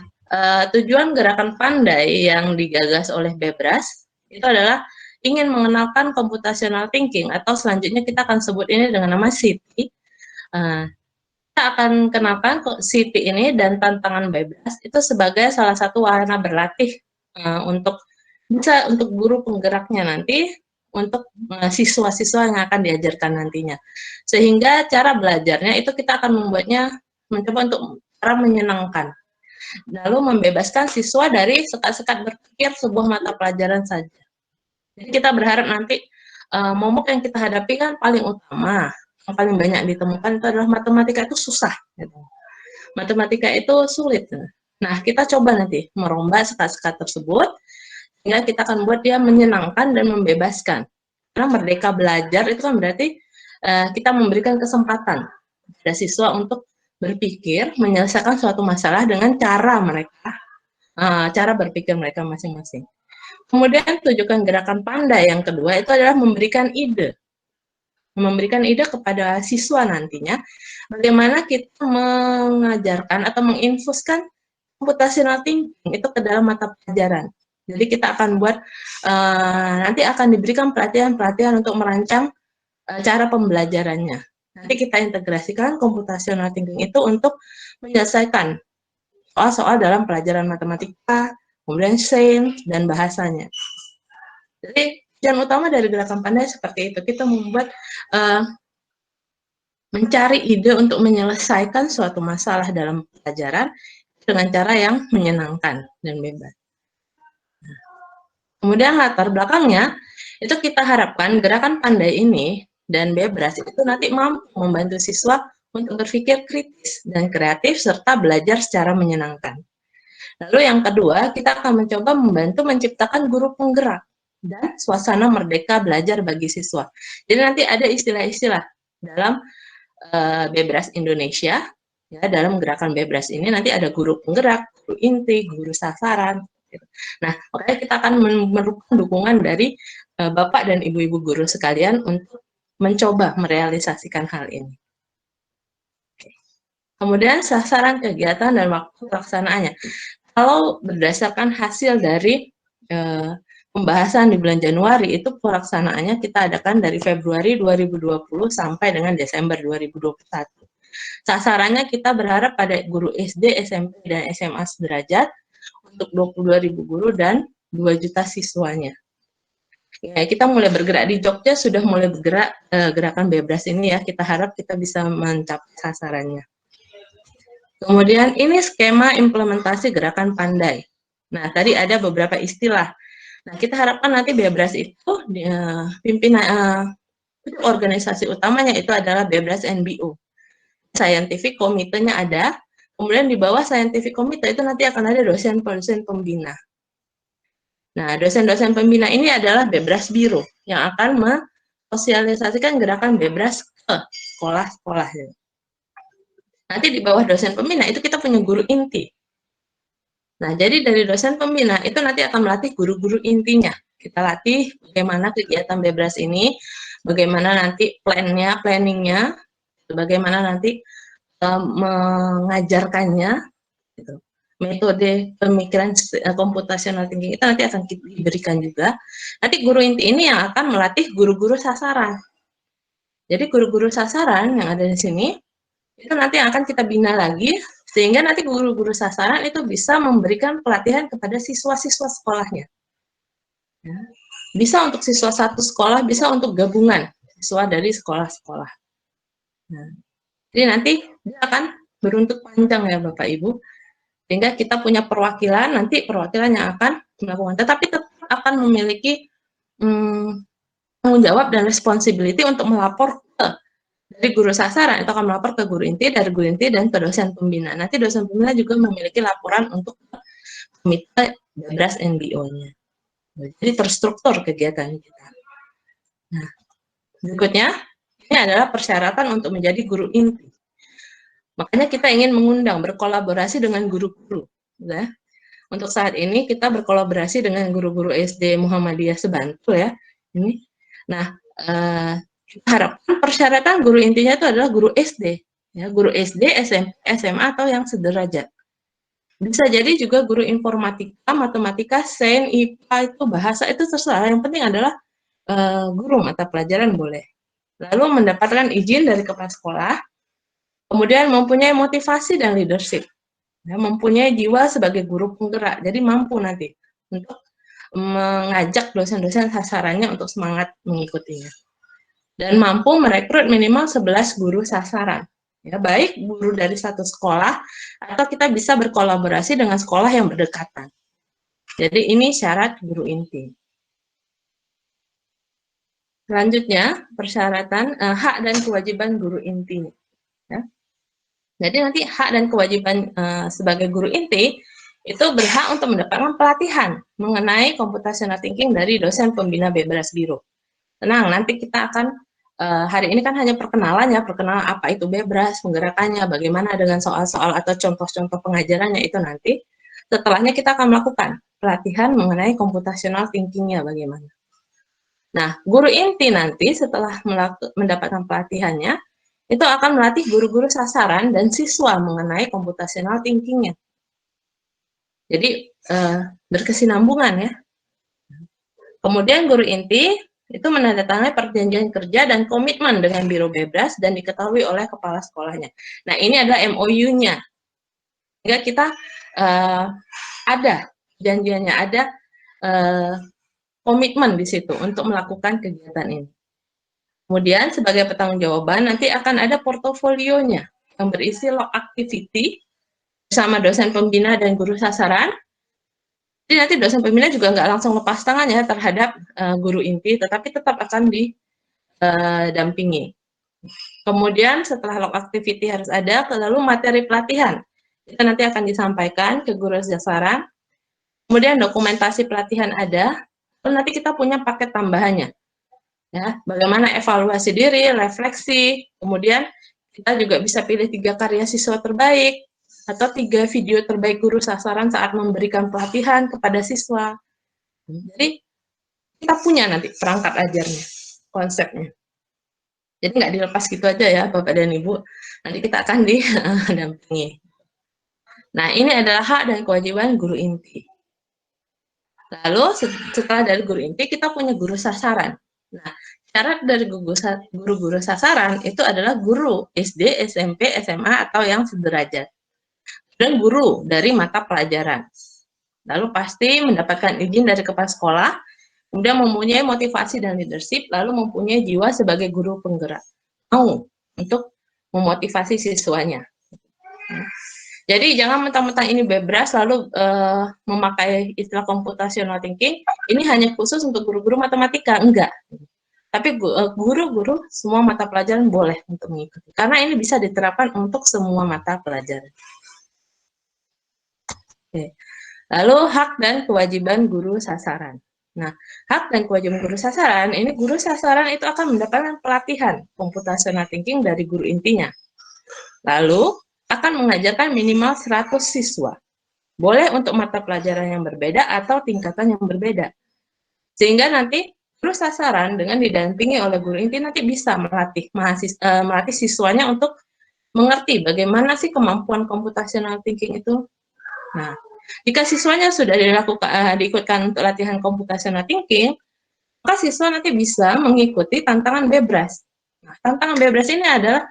tujuan Gerakan Pandai yang digagas oleh Bebras itu adalah ingin mengenalkan computational thinking atau selanjutnya kita akan sebut ini dengan nama CITI kita akan kenakan Siti ini dan tantangan bebas itu sebagai salah satu wahana berlatih untuk guru penggeraknya nanti, untuk siswa-siswa yang akan diajarkan nantinya. Sehingga cara belajarnya itu kita akan mencoba untuk cara menyenangkan. Lalu membebaskan siswa dari sekat-sekat berpikir sebuah mata pelajaran saja. Jadi kita berharap nanti momok yang kita hadapi kan paling utama, yang paling banyak ditemukan itu adalah matematika itu susah. Gitu. Matematika itu sulit. Nah, kita coba nanti merombak sekat-sekat tersebut, sehingga kita akan buat dia menyenangkan dan membebaskan. Karena merdeka belajar itu kan berarti kita memberikan kesempatan pada siswa untuk berpikir, menyelesaikan suatu masalah dengan cara mereka, cara berpikir mereka masing-masing. Kemudian tujukan gerakan pandai yang kedua itu adalah memberikan ide. Memberikan ide kepada siswa nantinya, bagaimana kita mengajarkan atau menginfuskan computational thinking itu ke dalam mata pelajaran. Jadi kita akan buat, nanti akan diberikan pelatihan-pelatihan untuk merancang cara pembelajarannya. Nanti kita integrasikan computational thinking itu untuk menyelesaikan soal-soal dalam pelajaran matematika, kemudian sains, dan bahasanya. Jadi, tujuan utama dari gerakan pandai seperti itu. Kita membuat, mencari ide untuk menyelesaikan suatu masalah dalam pelajaran dengan cara yang menyenangkan dan bebas. Kemudian latar belakangnya, itu kita harapkan gerakan pandai ini dan bebas itu nanti mampu membantu siswa untuk berpikir kritis dan kreatif serta belajar secara menyenangkan. Lalu yang kedua, kita akan mencoba membantu menciptakan guru penggerak dan suasana merdeka belajar bagi siswa. Jadi nanti ada istilah-istilah dalam Bebras Indonesia, ya, dalam gerakan Bebras ini nanti ada guru penggerak, guru inti, guru sasaran. Gitu. Nah, makanya kita akan memerlukan dukungan dari Bapak dan Ibu-Ibu guru sekalian untuk mencoba merealisasikan hal ini. Kemudian sasaran kegiatan dan waktu pelaksanaannya. Kalau berdasarkan hasil dari pembahasan di bulan Januari, itu pelaksanaannya kita adakan dari Februari 2020 sampai dengan Desember 2021. Sasarannya kita berharap pada guru SD, SMP, dan SMA sederajat untuk 22.000 guru dan 2 juta siswanya. Ya, kita mulai bergerak di Jogja, sudah mulai bergerak gerakan Bebras ini ya, kita harap kita bisa mencapai sasarannya. Kemudian ini skema implementasi gerakan pandai. Nah, tadi ada beberapa istilah. Nah, kita harapkan nanti Bebras itu pimpinan organisasi utamanya itu adalah Bebras NBO. Scientific Committee-nya ada, kemudian di bawah Scientific Committee itu nanti akan ada dosen-dosen pembina. Nah, dosen-dosen pembina ini adalah Bebras Biro yang akan mensosialisasikan gerakan Bebras ke sekolah-sekolah. Nanti di bawah dosen pembina itu kita punya guru inti. Nah, jadi dari dosen pembina itu nanti akan melatih guru-guru intinya. Kita latih bagaimana kegiatan Bebras ini, bagaimana nanti planningnya, bagaimana nanti mengajarkannya, gitu. Metode pemikiran computational thinking itu nanti akan diberikan juga. Nanti guru inti ini yang akan melatih guru-guru sasaran. Jadi guru-guru sasaran yang ada di sini, itu nanti akan kita bina lagi, sehingga nanti guru-guru sasaran itu bisa memberikan pelatihan kepada siswa-siswa sekolahnya. Ya. Bisa untuk siswa satu sekolah, bisa untuk gabungan siswa dari sekolah-sekolah. Nah, jadi nanti dia akan beruntut panjang ya Bapak Ibu, sehingga kita punya perwakilan, nanti perwakilan yang akan melakukan, tetapi tetap akan memiliki tanggung jawab dan responsibility untuk melapor ke dari guru sasaran, itu akan melapor ke guru inti, dari guru inti dan ke dosen pembina. Nanti dosen pembina juga memiliki laporan untuk komite Bebras NBO-nya. Jadi terstruktur kegiatan kita. Nah, berikutnya, ini adalah persyaratan untuk menjadi guru inti. Makanya kita ingin mengundang, berkolaborasi dengan guru-guru. Ya. Untuk saat ini kita berkolaborasi dengan guru-guru SD Muhammadiyah Sebantul ya. Ini. Nah, kita harapkan persyaratan guru intinya itu adalah guru SD, ya, guru SD, SMP, SMA atau yang sederajat. Bisa jadi juga guru informatika, matematika, sains, IPA itu bahasa itu terserah. Yang penting adalah guru mata pelajaran boleh. Lalu mendapatkan izin dari kepala sekolah Kemudian mempunyai motivasi dan leadership. Ya, mempunyai jiwa sebagai guru penggerak. Jadi mampu nanti untuk mengajak dosen-dosen sasarannya untuk semangat mengikutinya. Dan mampu merekrut minimal 11 guru sasaran. Ya, baik guru dari satu sekolah atau kita bisa berkolaborasi dengan sekolah yang berdekatan. Jadi ini syarat guru inti. Selanjutnya, persyaratan hak dan kewajiban guru inti. Ya. Jadi nanti hak dan kewajiban sebagai guru inti itu berhak untuk mendapatkan pelatihan mengenai computational thinking dari dosen pembina Bebras Biro. Tenang, nanti kita akan hari ini kan hanya perkenalan ya, perkenalan apa itu Bebras, penggerakannya, bagaimana dengan soal-soal atau contoh-contoh pengajarannya itu nanti. Setelahnya kita akan melakukan pelatihan mengenai computational thinking-nya bagaimana. Nah, guru inti nanti setelah mendapatkan pelatihannya, itu akan melatih guru-guru sasaran dan siswa mengenai computational thinking-nya. Jadi, berkesinambungan ya. Kemudian guru inti itu menandatangani perjanjian kerja dan komitmen dengan Biro Bebras dan diketahui oleh kepala sekolahnya. Nah, ini adalah MOU-nya. Sehingga kita ada janjiannya, ada komitmen di situ untuk melakukan kegiatan ini. Kemudian sebagai pertanggungjawaban nanti akan ada portofolionya yang berisi log activity bersama dosen pembina dan guru sasaran. Jadi nanti dosen pembina juga nggak langsung lepas tangan ya terhadap guru inti, tetapi tetap akan didampingi. Kemudian setelah log activity harus ada, lalu materi pelatihan. Itu nanti akan disampaikan ke guru sasaran. Kemudian dokumentasi pelatihan ada, lalu nanti kita punya paket tambahannya. Ya, bagaimana evaluasi diri, refleksi, kemudian kita juga bisa pilih 3 karya siswa terbaik, atau 3 video terbaik guru sasaran saat memberikan pelatihan kepada siswa. Jadi, kita punya nanti perangkat ajarnya, konsepnya. Jadi nggak dilepas gitu aja ya, Bapak dan Ibu. Nanti kita akan didampingi. Nah, ini adalah hak dan kewajiban guru inti. Lalu, setelah dari guru inti, kita punya guru sasaran. Nah, syarat dari guru-guru sasaran itu adalah guru SD, SMP, SMA, atau yang sederajat. Dan guru dari mata pelajaran. Lalu pasti mendapatkan izin dari kepala sekolah, kemudian mempunyai motivasi dan leadership, lalu mempunyai jiwa sebagai guru penggerak. Mau untuk memotivasi siswanya. Jadi jangan mentang-mentang ini Bebras lalu memakai istilah computational thinking, ini hanya khusus untuk guru-guru matematika, enggak. Tapi guru-guru semua mata pelajaran boleh untuk mengikuti. Karena ini bisa diterapkan untuk semua mata pelajaran. Oke. Lalu hak dan kewajiban guru sasaran. Nah, hak dan kewajiban guru sasaran, ini guru sasaran itu akan mendapatkan pelatihan computational thinking dari guru intinya. Lalu akan mengajarkan minimal 100 siswa. Boleh untuk mata pelajaran yang berbeda atau tingkatan yang berbeda. Sehingga nanti guru sasaran dengan didampingi oleh guru inti nanti bisa melatih siswanya untuk mengerti bagaimana sih kemampuan computational thinking itu. Nah, jika siswanya sudah diikutkan untuk latihan computational thinking, maka siswa nanti bisa mengikuti tantangan Bebras. Nah, tantangan Bebras ini adalah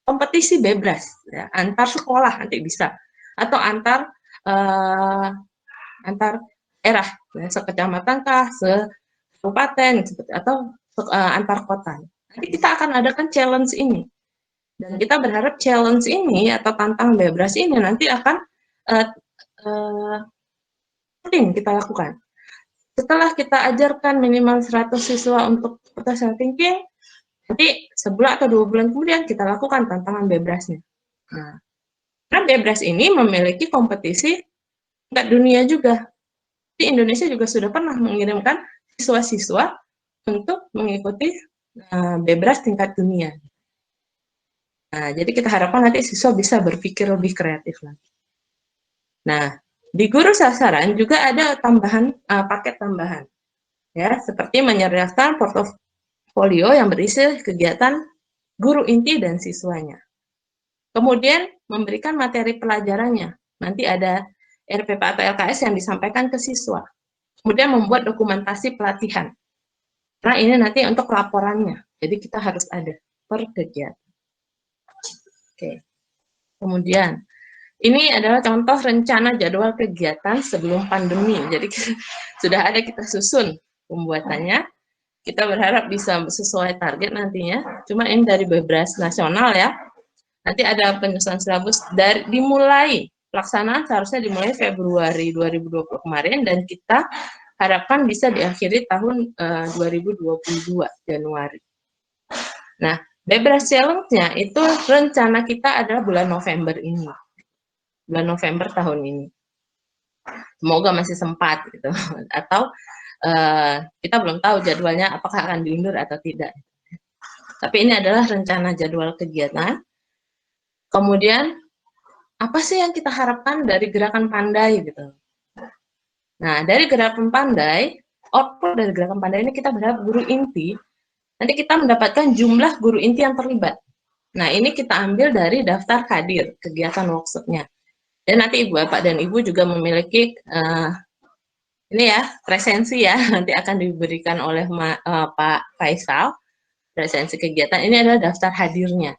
kompetisi Bebras, ya, antar sekolah nanti bisa, atau antar daerah, ya, sekecamatan kah, sekabupaten, atau antar kota. Nanti kita akan adakan challenge ini, dan kita berharap challenge ini atau tantangan Bebras ini nanti akan rutin kita lakukan. Setelah kita ajarkan minimal 100 siswa untuk computational thinking, nanti sebulan atau 2 bulan kemudian kita lakukan tantangan Bebrasnya. Nah, karena Bebras ini memiliki kompetisi tingkat dunia juga. Di Indonesia juga sudah pernah mengirimkan siswa-siswa untuk mengikuti Bebras tingkat dunia. Nah, jadi kita harapkan nanti siswa bisa berpikir lebih kreatif lagi. Nah, di guru sasaran juga ada tambahan paket tambahan, ya, seperti menyediakan portofolio yang berisi kegiatan guru inti dan siswanya. Kemudian memberikan materi pelajarannya. Nanti ada RPP atau LKS yang disampaikan ke siswa. Kemudian membuat dokumentasi pelatihan. Nah, ini nanti untuk laporannya. Jadi kita harus ada per kegiatan. Oke. Kemudian, ini adalah contoh rencana jadwal kegiatan sebelum pandemi. Jadi sudah ada kita susun pembuatannya. Kita berharap bisa sesuai target nantinya. Cuma ini dari Bebras nasional ya. Nanti ada penyusunan silabus dari dimulai pelaksanaan seharusnya dimulai Februari 2020 kemarin dan kita harapkan bisa diakhiri tahun 2022 Januari. Nah, Bebras Challenge-nya itu rencana kita adalah bulan November ini. Bulan November tahun ini. Semoga masih sempat gitu. Atau kita belum tahu jadwalnya apakah akan diundur atau tidak. Tapi ini adalah rencana jadwal kegiatan. Kemudian apa sih yang kita harapkan dari gerakan pandai gitu. Nah, dari gerakan pandai, output dari gerakan pandai ini kita berharap guru inti, nanti kita mendapatkan jumlah guru inti yang terlibat. Nah, ini kita ambil dari daftar hadir kegiatan workshopnya. Dan nanti Ibu, Bapak, dan Ibu juga memiliki ini ya, presensi ya, nanti akan diberikan oleh Pak Faisal, presensi kegiatan. Ini adalah daftar hadirnya.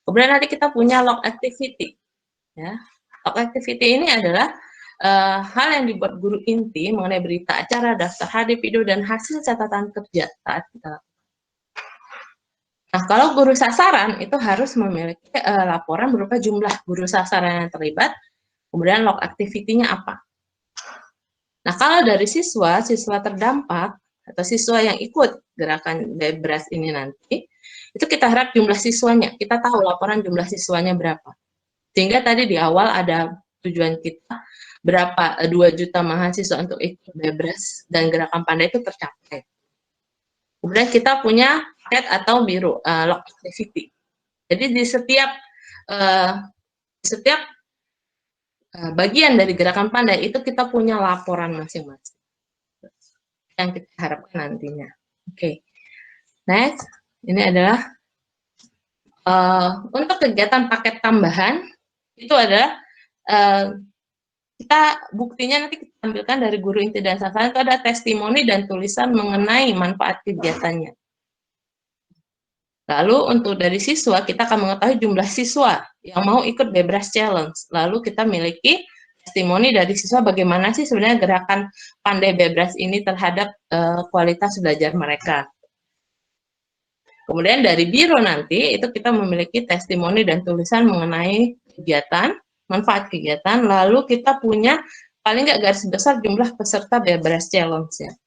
Kemudian nanti kita punya log activity. Ya. Log activity ini adalah hal yang dibuat guru inti mengenai berita acara, daftar hadir, video, dan hasil catatan kerja saat kita. Nah, kalau guru sasaran itu harus memiliki laporan berupa jumlah guru sasaran yang terlibat, kemudian log activity-nya apa. Nah, kalau dari siswa terdampak, atau siswa yang ikut gerakan Bebras ini nanti, itu kita harap jumlah siswanya, kita tahu laporan jumlah siswanya berapa. Sehingga tadi di awal ada tujuan kita, berapa 2 juta mahasiswa untuk ikut Bebras dan gerakan pandai itu tercapai. Kemudian kita punya paket atau biru, log activity. Jadi di setiap bagian dari gerakan pandai itu kita punya laporan masing-masing yang kita harapkan nantinya. Oke. Next, ini adalah untuk kegiatan paket tambahan itu adalah kita buktinya nanti kita tampilkan dari guru inti dan sasaran itu ada testimoni dan tulisan mengenai manfaat kegiatannya. Lalu untuk dari siswa kita akan mengetahui jumlah siswa yang mau ikut Bebras Challenge. Lalu kita miliki testimoni dari siswa bagaimana sih sebenarnya gerakan pandai Bebras ini terhadap kualitas belajar mereka. Kemudian dari biro nanti itu kita memiliki testimoni dan tulisan mengenai kegiatan, manfaat kegiatan, lalu kita punya paling nggak garis besar jumlah peserta Bebras Challenge-nya.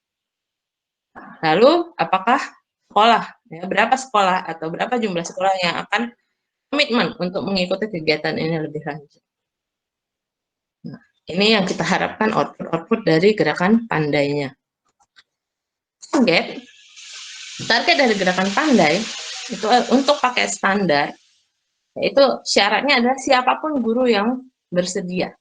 Lalu apakah sekolah, ya, berapa sekolah atau berapa jumlah sekolah yang akan komitmen untuk mengikuti kegiatan ini lebih lanjut. Nah, ini yang kita harapkan output dari gerakan pandainya. Target dari gerakan pandai itu untuk pakai standar, yaitu syaratnya adalah siapapun guru yang bersedia.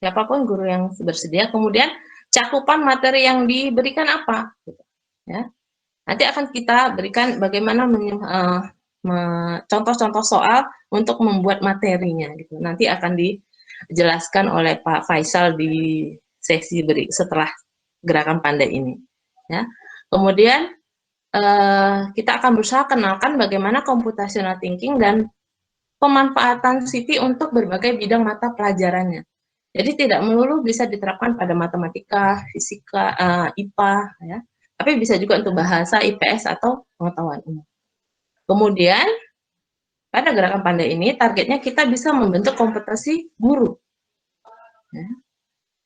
Siapapun guru yang bersedia, kemudian cakupan materi yang diberikan apa, ya. Nanti akan kita berikan bagaimana contoh-contoh soal untuk membuat materinya, gitu. Nanti akan dijelaskan oleh Pak Faisal di sesi setelah gerakan pandai ini, ya. Kemudian kita akan berusaha kenalkan bagaimana computational thinking dan pemanfaatan CT untuk berbagai bidang mata pelajarannya. Jadi tidak melulu bisa diterapkan pada matematika, fisika, IPA, ya. Tapi bisa juga untuk bahasa, IPS, atau pengetahuan umum. Kemudian, pada gerakan pandai ini, targetnya kita bisa membentuk kompetensi guru. Ya.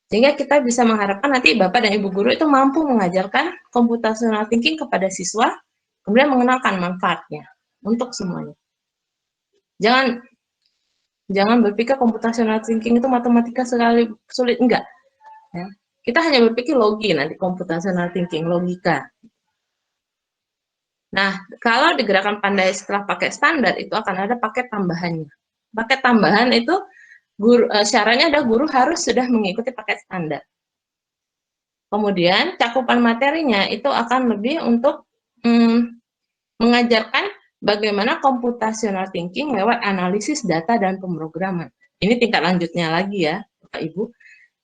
Sehingga kita bisa mengharapkan nanti Bapak dan Ibu guru itu mampu mengajarkan computational thinking kepada siswa, kemudian mengenalkan manfaatnya untuk semuanya. Jangan berpikir computational thinking itu matematika sekali sulit, enggak. Ya. Kita hanya berpikir logi nanti, computational thinking, logika. Nah, kalau di gerakan pandai setelah pakai standar, itu akan ada paket tambahannya. Paket tambahan itu, syaratnya adalah guru harus sudah mengikuti paket standar. Kemudian, cakupan materinya itu akan lebih untuk mengajarkan bagaimana computational thinking lewat analisis data dan pemrograman. Ini tingkat lanjutnya lagi ya, Bapak Ibu.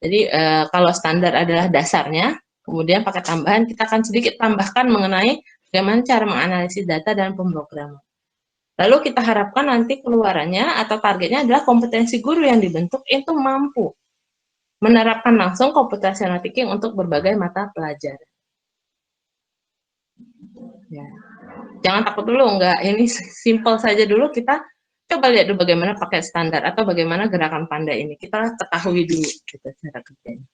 Jadi kalau standar adalah dasarnya, kemudian pakai tambahan kita akan sedikit tambahkan mengenai bagaimana cara menganalisis data dan pemrograman. Lalu kita harapkan nanti keluarannya atau targetnya adalah kompetensi guru yang dibentuk itu mampu menerapkan langsung computational thinking untuk berbagai mata pelajaran. Ya. Jangan takut dulu, enggak, ini simple saja dulu, kita coba lihat dulu bagaimana pakai standar atau bagaimana gerakan pandai ini. Kita ketahui dulu gitu, cara kerjanya.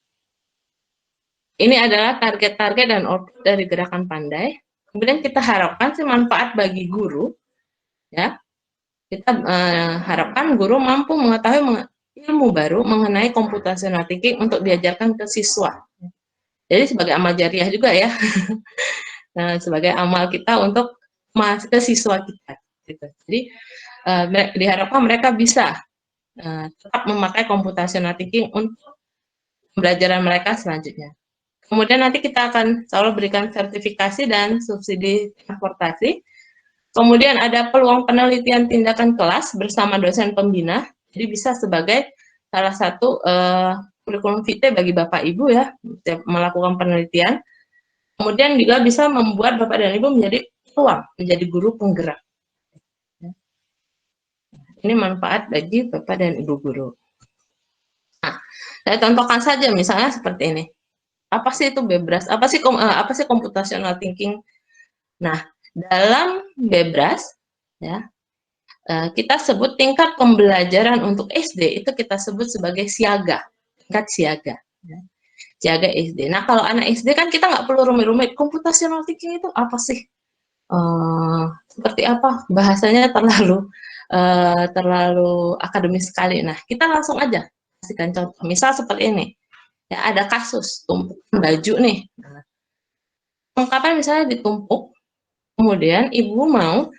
Ini adalah target-target dan output dari gerakan pandai. Kemudian kita harapkan sih manfaat bagi guru, ya. Kita harapkan guru mampu mengetahui ilmu baru mengenai computational thinking untuk diajarkan ke siswa. Jadi sebagai amal jariah juga ya, nah, sebagai amal kita untuk ke siswa kita. Gitu. Jadi diharapkan mereka bisa tetap memakai computational thinking untuk pembelajaran mereka selanjutnya. Kemudian nanti kita akan selalu berikan sertifikasi dan subsidi transportasi. Kemudian ada peluang penelitian tindakan kelas bersama dosen pembina, jadi bisa sebagai salah satu kurikulum vitae bagi Bapak Ibu ya, melakukan penelitian. Kemudian juga bisa membuat Bapak dan Ibu menjadi peluang, menjadi guru penggerak. Ini manfaat bagi Bapak dan Ibu guru. Nah, saya contohkan saja misalnya seperti ini. Apa sih itu Bebras? Apa sih computational thinking? Nah, dalam Bebras ya, kita sebut tingkat pembelajaran untuk SD itu kita sebut sebagai siaga, tingkat siaga. Ya. Siaga SD. Nah, kalau anak SD kan kita nggak perlu rumit-rumit. Computational thinking itu apa sih? Seperti apa? Bahasanya terlalu akademis sekali. Nah, kita langsung aja kasihkan contoh. Misal seperti ini. Ya, ada kasus tumpukan baju nih. Nah, perlengkapan misalnya ditumpuk, kemudian ibu mau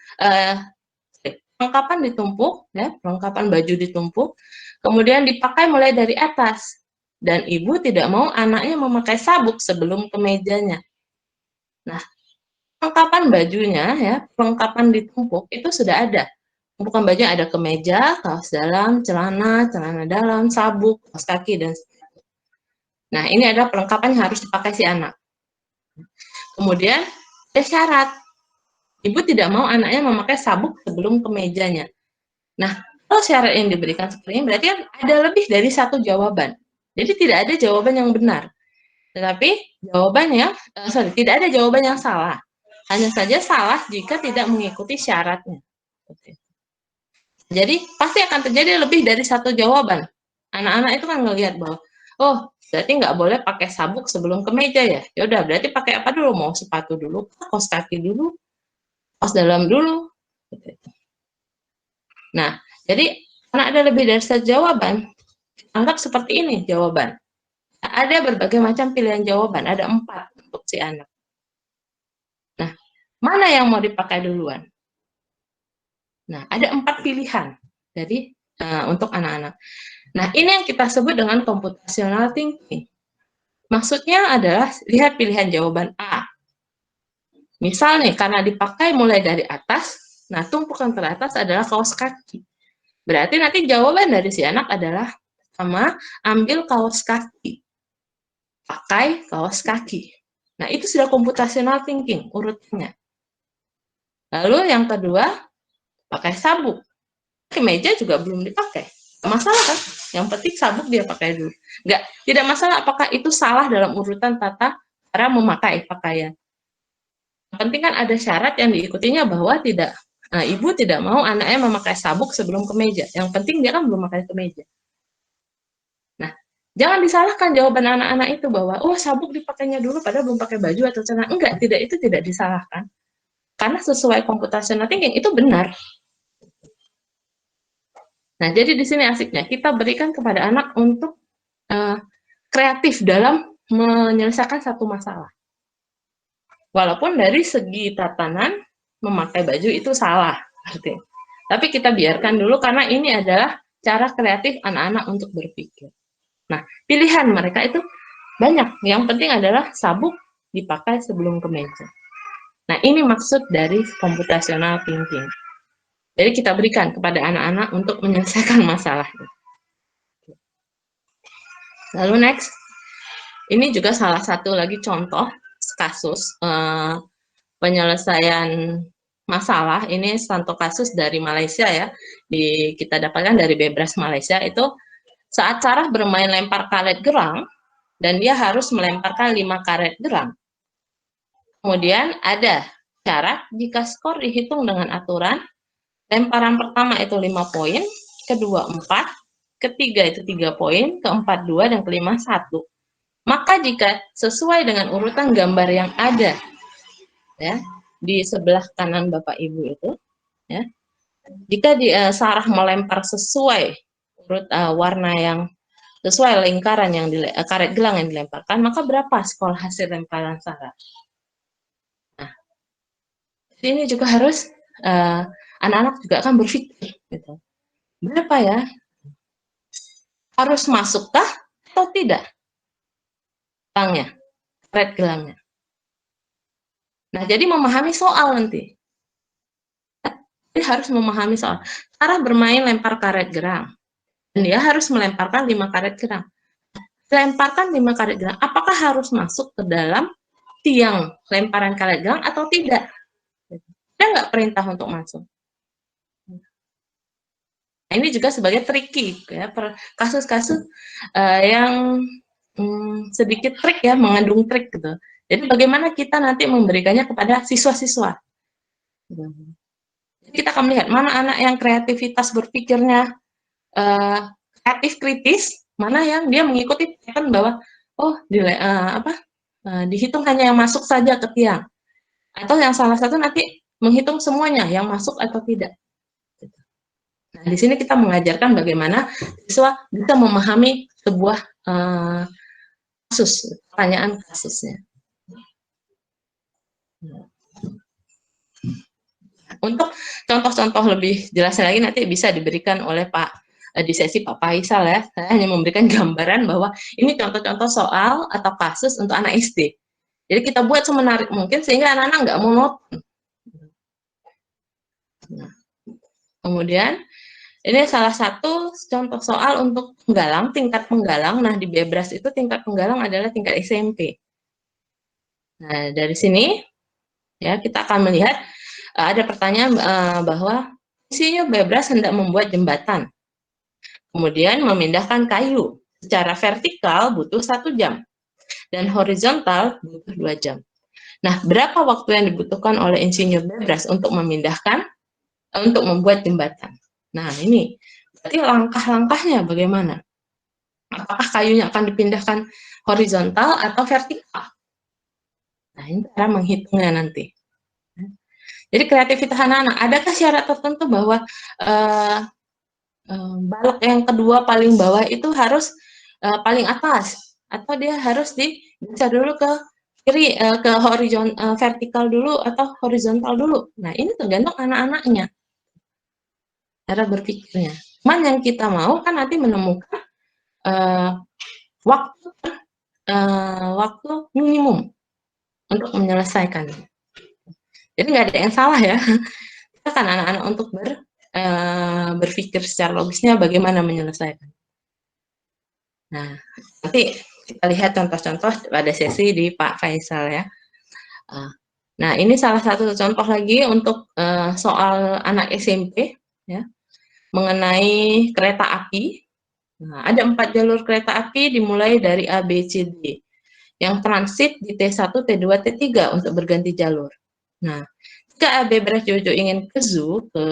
perlengkapan ditumpuk, ya, perlengkapan baju ditumpuk, kemudian dipakai mulai dari atas, dan ibu tidak mau anaknya memakai sabuk sebelum kemejanya. Nah, perlengkapan bajunya, ya, perlengkapan ditumpuk itu sudah ada. Tumpukan baju ada kemeja, kaos dalam, celana dalam, sabuk, kaos kaki, dan nah, ini adalah perlengkapan yang harus dipakai si anak. Kemudian, ada syarat. Ibu tidak mau anaknya memakai sabuk sebelum kemejanya. Nah, kalau syarat yang diberikan seperti ini, berarti kan ada lebih dari satu jawaban. Jadi tidak ada jawaban yang benar. Tetapi jawabannya, tidak ada jawaban yang salah. Hanya saja salah jika tidak mengikuti syaratnya. Jadi, pasti akan terjadi lebih dari satu jawaban. Anak-anak itu kan ngelihat bahwa, oh, berarti nggak boleh pakai sabuk sebelum kemeja ya. Ya udah, berarti pakai apa dulu? Mau sepatu dulu, kaos kaki dulu, kaos dalam dulu. Nah, jadi karena ada lebih dari satu jawaban, anggap seperti ini jawaban. Ada berbagai macam pilihan jawaban, ada 4 untuk si anak. Nah, mana yang mau dipakai duluan? Nah, ada 4 pilihan jadi untuk anak-anak. Nah, ini yang kita sebut dengan computational thinking. Maksudnya adalah lihat pilihan jawaban A. Misal nih, karena dipakai mulai dari atas, nah tumpukan teratas adalah kaos kaki. Berarti nanti jawaban dari si anak adalah sama ambil kaos kaki. Pakai kaos kaki. Nah, itu sudah computational thinking urutannya. Lalu yang kedua, pakai sabuk. Kemeja juga belum dipakai. Nggak masalah kan? Yang penting sabuk dia pakai dulu. Tidak masalah apakah itu salah dalam urutan tata cara memakai pakaian. Yang penting kan ada syarat yang diikutinya bahwa tidak, ibu tidak mau anaknya memakai sabuk sebelum kemeja. Yang penting dia kan belum pakai kemeja. Nah, jangan disalahkan jawaban anak-anak itu bahwa, oh sabuk dipakainya dulu padahal belum pakai baju atau celana. Enggak, itu tidak disalahkan. Karena sesuai computational thinking itu benar. Nah, jadi di sini asiknya kita berikan kepada anak untuk kreatif dalam menyelesaikan satu masalah. Walaupun dari segi tatanan memakai baju itu salah, artinya. Tapi kita biarkan dulu karena ini adalah cara kreatif anak-anak untuk berpikir. Nah, pilihan mereka itu banyak. Yang penting adalah sabuk dipakai sebelum kemeja. Nah, ini maksud dari computational thinking. Jadi kita berikan kepada anak-anak untuk menyelesaikan masalah. Lalu next, ini juga salah satu lagi contoh kasus penyelesaian masalah, ini contoh kasus dari Malaysia ya, kita dapatkan dari Bebras Malaysia itu saat Sarah bermain lempar karet gerang dan dia harus melemparkan 5 karet gerang. Kemudian ada syarat jika skor dihitung dengan aturan, lemparan pertama itu 5 poin, kedua 4, ketiga itu 3 poin, keempat 2, dan kelima 1. Maka jika sesuai dengan urutan gambar yang ada ya di sebelah kanan Bapak Ibu itu ya, jika Sarah melempar sesuai urut warna yang sesuai lingkaran yang karet gelang yang dilemparkan, maka berapa skor hasil lemparan Sarah? Nah, ini juga harus anak-anak juga akan berpikir gitu. Berapa ya? Harus masukkah atau tidak? Gelangnya, karet gelangnya. Nah, jadi memahami soal nanti. Jadi harus memahami soal. Sarah bermain lempar karet gerang. Dan dia harus melemparkan 5 karet gerang. Lemparkan 5 karet gerang. Apakah harus masuk ke dalam tiang lemparan karet gerang atau tidak? Ada nggak perintah untuk masuk? Nah, ini juga sebagai tricky ya, kasus-kasus yang sedikit trik ya, mengandung trik gitu. Jadi bagaimana kita nanti memberikannya kepada siswa-siswa. Kita akan melihat mana anak yang kreativitas berpikirnya kreatif kritis, mana yang dia mengikuti pattern bahwa dihitung hanya yang masuk saja ke tiang, atau yang salah satu nanti menghitung semuanya yang masuk atau tidak. Nah, di sini kita mengajarkan bagaimana siswa bisa memahami sebuah kasus, pertanyaan kasusnya. Untuk contoh-contoh lebih jelasnya lagi nanti bisa diberikan oleh di sesi Pak Faisal ya. Saya hanya memberikan gambaran bahwa ini contoh-contoh soal atau kasus untuk anak SD. Jadi kita buat semenarik mungkin sehingga anak-anak nggak monoton. Nah, kemudian ini salah satu contoh soal untuk penggalang, tingkat penggalang. Nah, di Bebras itu tingkat penggalang adalah tingkat SMP. Nah, dari sini ya kita akan melihat ada pertanyaan bahwa insinyur Bebras hendak membuat jembatan. Kemudian memindahkan kayu. Secara vertikal butuh 1 jam. Dan horizontal butuh 2 jam. Nah, berapa waktu yang dibutuhkan oleh insinyur Bebras untuk memindahkan, untuk membuat jembatan? Nah, ini berarti langkah-langkahnya bagaimana? Apakah kayunya akan dipindahkan horizontal atau vertikal? Nah, ini cara menghitungnya nanti. Jadi kreativitas anak-anak, adakah syarat tertentu bahwa balok yang kedua paling bawah itu harus paling atas, atau dia harus bisa dulu ke kiri, ke vertikal dulu atau horizontal dulu? Nah, ini tergantung anak-anaknya cara berpikirnya. Cuman yang kita mau kan nanti menemukan waktu minimum untuk menyelesaikan. Jadi nggak ada yang salah ya. Kita kan anak-anak untuk berpikir secara logisnya bagaimana menyelesaikan. Nah, nanti kita lihat contoh-contoh pada sesi di Pak Faisal ya. Nah, ini salah satu contoh lagi untuk soal anak SMP ya, mengenai kereta api. Nah, ada 4 jalur kereta api dimulai dari A, B, C, D. Yang transit di T1, T2, T3 untuk berganti jalur. Nah, jika Bebras Jojo ingin ke zoo, ke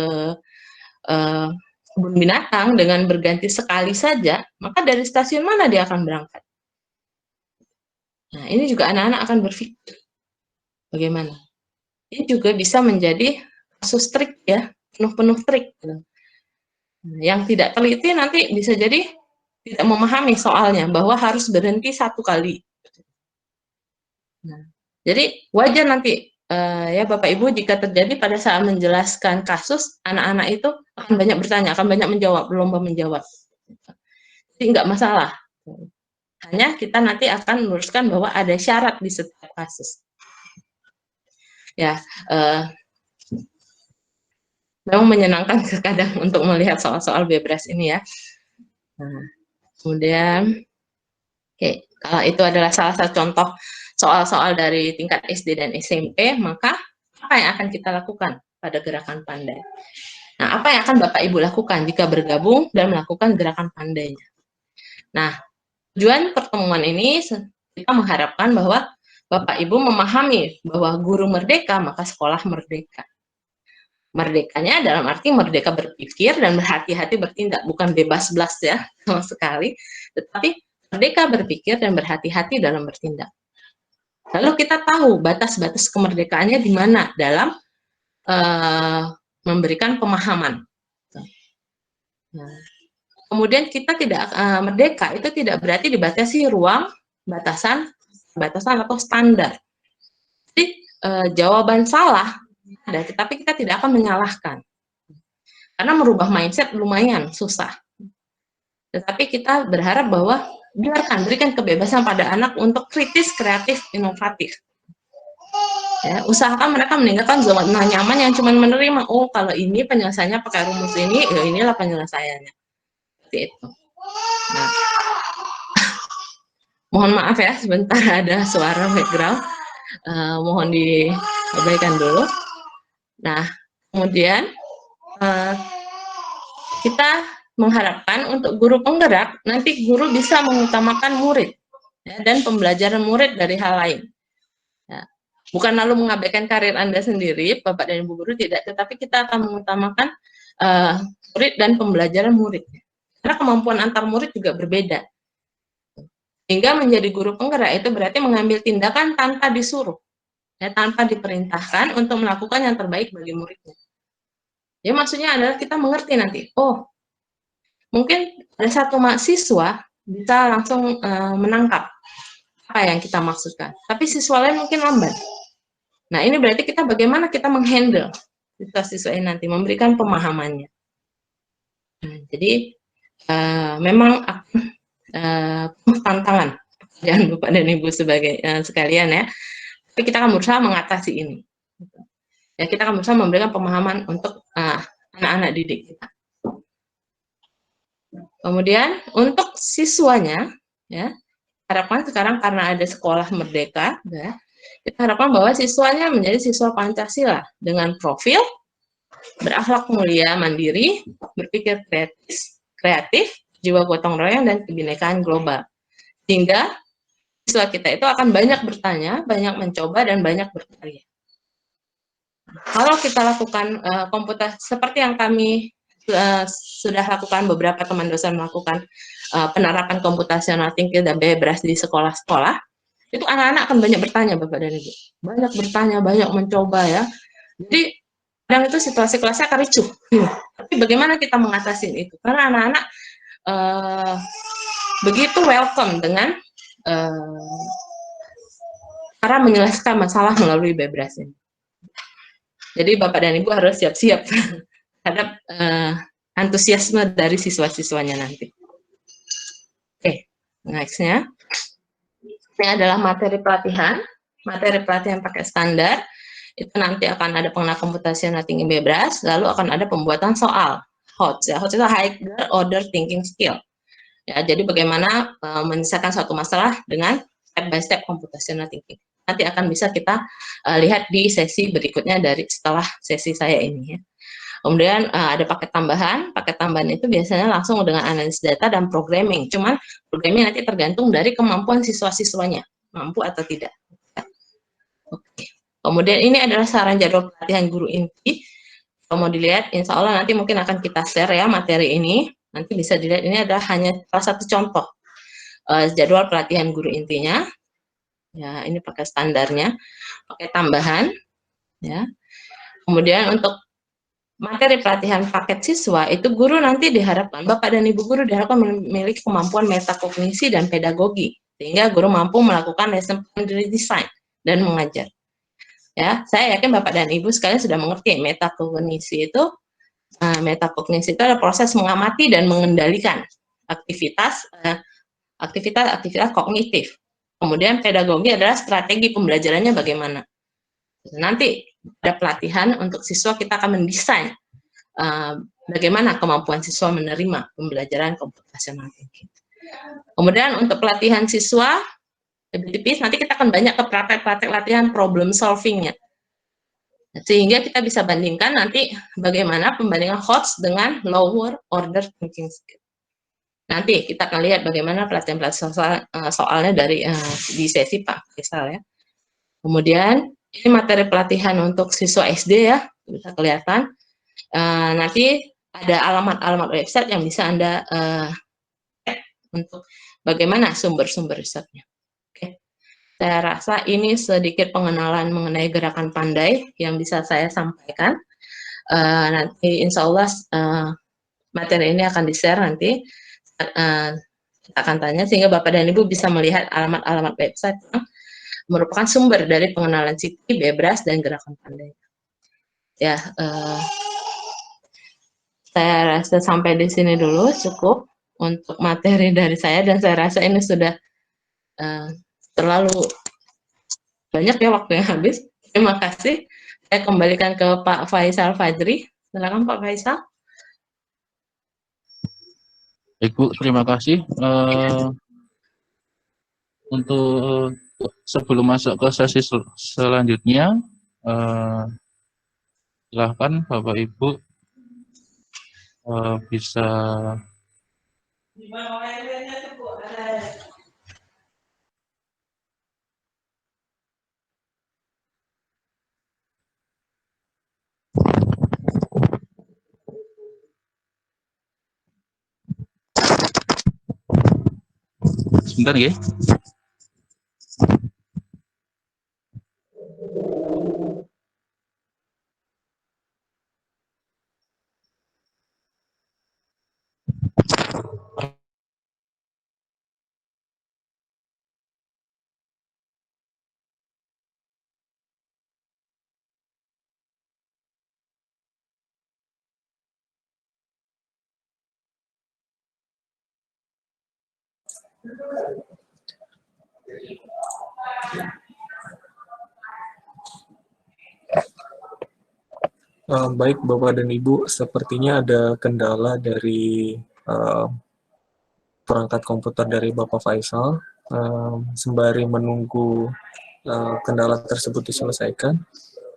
kebun binatang dengan berganti sekali saja, maka dari stasiun mana dia akan berangkat? Nah, ini juga anak-anak akan berpikir bagaimana. Ini juga bisa menjadi kasus trik ya, penuh-penuh trik. Yang tidak teliti nanti bisa jadi tidak memahami soalnya, bahwa harus berhenti 1 kali. Nah, jadi wajar nanti ya Bapak Ibu jika terjadi pada saat menjelaskan kasus, anak-anak itu akan banyak bertanya, akan banyak menjawab, lomba menjawab. Jadi nggak masalah. Hanya kita nanti akan meluruskan bahwa ada syarat di setiap kasus. Ya, memang menyenangkan kadang untuk melihat soal-soal Bebras ini ya. Nah, kemudian, kalau itu adalah salah satu contoh soal-soal dari tingkat SD dan SMP, maka apa yang akan kita lakukan? pada gerakan pandai. Nah, apa yang akan Bapak Ibu lakukan jika bergabung dan melakukan gerakan pandainya? Nah, tujuan pertemuan ini kita mengharapkan bahwa Bapak Ibu memahami bahwa guru merdeka maka sekolah merdeka. Merdekanya dalam arti merdeka berpikir dan berhati-hati bertindak, bukan bebas blas ya sama sekali, tetapi merdeka berpikir dan berhati-hati dalam bertindak. Lalu kita tahu batas-batas kemerdekaannya di mana dalam memberikan pemahaman. Nah, kemudian kita tidak merdeka itu tidak berarti dibatasi ruang, batasan atau standar. Jadi jawaban salah ada, tetapi kita tidak akan menyalahkan. Karena merubah mindset lumayan susah. Tetapi kita berharap bahwa berikan kebebasan pada anak untuk kritis, kreatif, inovatif. Ya, usahakan mereka meninggalkan zona nyaman yang cuma menerima, oh kalau ini penyelesaiannya pakai rumus ini, ya inilah penyelesaiannya. Seperti itu. Nah, mohon maaf ya, sebentar ada suara background. Mohon diabaikan dulu. Nah, kemudian kita mengharapkan untuk guru penggerak, nanti guru bisa mengutamakan murid ya, dan pembelajaran murid dari hal lain. Ya. Bukan lalu mengabaikan karir Anda sendiri, Bapak dan Ibu guru, tidak, tetapi kita akan mengutamakan murid dan pembelajaran murid. Karena kemampuan antar murid juga berbeda. Hingga menjadi guru penggerak itu berarti mengambil tindakan tanpa disuruh, ya, tanpa diperintahkan untuk melakukan yang terbaik bagi muridnya. Ya maksudnya adalah kita mengerti nanti, oh mungkin ada satu mahasiswa bisa langsung menangkap apa yang kita maksudkan, tapi siswa lain mungkin lambat. Nah ini berarti kita bagaimana kita menghandle siswa ini nanti, memberikan pemahamannya. Nah, jadi memang tantangan pekerjaan Bapak dan Ibu sebagai sekalian ya, tapi kita akan berusaha mengatasi ini. Ya, kita akan berusaha memberikan pemahaman untuk anak-anak didik kita. Kemudian untuk siswanya, ya, harapkan sekarang karena ada sekolah merdeka, ya, kita harapkan bahwa siswanya menjadi siswa Pancasila dengan profil berakhlak mulia, mandiri, berpikir kreatif, jiwa gotong royong dan kebinekaan global. Sehingga siswa kita itu akan banyak bertanya, banyak mencoba dan banyak berkarya. Kalau kita lakukan seperti yang kami sudah lakukan, beberapa teman dosen melakukan penerapan komputasional thinking dan bebras di sekolah-sekolah, itu anak-anak akan banyak bertanya, Bapak dan Ibu. Banyak bertanya, banyak mencoba ya. Jadi kadang itu situasi kelasnya akan ricuh. Tapi bagaimana kita mengatasi itu? Karena anak-anak begitu welcome dengan cara menyelesaikan masalah melalui bebras ini. Jadi Bapak dan Ibu harus siap-siap terhadap antusiasme dari siswa-siswanya nanti. Oke, next-nya. Ini adalah materi pelatihan. Materi pelatihan pakai standar. Itu nanti akan ada pengenalan komputasional tinggi bebras, lalu akan ada pembuatan soal. HOTS, ya. HOTS itu Higher Order Thinking Skill. Ya, jadi bagaimana menyelesaikan suatu masalah dengan step by step computational thinking. Nanti akan bisa kita lihat di sesi berikutnya dari setelah sesi saya ini ya. Kemudian ada paket tambahan itu biasanya langsung dengan analisis data dan programming. Cuman programming nanti tergantung dari kemampuan siswa-siswanya, mampu atau tidak. Oke. Kemudian ini adalah saran jadwal pelatihan guru inti. Kalau mau dilihat, insya Allah nanti mungkin akan kita share ya materi ini. Nanti bisa dilihat, ini adalah hanya salah satu contoh jadwal pelatihan guru intinya. Ya, ini pakai standarnya, pakai tambahan. Ya. Kemudian untuk materi pelatihan paket siswa, itu guru nanti diharapkan, Bapak dan Ibu guru diharapkan memiliki kemampuan metakognisi dan pedagogi, sehingga guru mampu melakukan lesson plan redesign dan mengajar. Ya, saya yakin Bapak dan Ibu sekalian sudah mengerti metakognisi itu. Metakognisi itu adalah proses mengamati dan mengendalikan aktivitas kognitif. Kemudian pedagogi adalah strategi pembelajarannya bagaimana. Nanti ada pelatihan untuk siswa, kita akan mendesain bagaimana kemampuan siswa menerima pembelajaran computational thinking. Kemudian untuk pelatihan siswa, lebih tipis, nanti kita akan banyak ke praktek-praktek latihan problem solving-nya. Sehingga kita bisa bandingkan nanti bagaimana pembandingan HOTS dengan lower order thinking skill. Nanti kita akan lihat bagaimana pelatihan-pelatihan soalnya dari di sesi Pak Faisal ya. Kemudian ini materi pelatihan untuk siswa SD ya, bisa kelihatan. Nanti ada alamat-alamat website yang bisa Anda cek untuk bagaimana sumber-sumber risetnya. Oke. Saya rasa ini sedikit pengenalan mengenai gerakan pandai yang bisa saya sampaikan. Nanti insya Allah materi ini akan di-share nanti. Kita akan tanya sehingga Bapak dan Ibu bisa melihat alamat-alamat website yang merupakan sumber dari pengenalan Citi, Bebras, dan gerakan pandai. Ya, saya rasa sampai di sini dulu cukup untuk materi dari saya, dan saya rasa ini sudah terlalu banyak ya waktu yang habis. Terima kasih. Saya kembalikan ke Pak Faisal Fajri. Silakan Pak Faisal. Baik Bu, terima kasih. Untuk sebelum masuk ke sesi selanjutnya, silahkan Bapak Ibu bisa sebentar ya. Baik Bapak dan Ibu, sepertinya ada kendala dari perangkat komputer dari Bapak Faisal. Sembari menunggu kendala tersebut diselesaikan,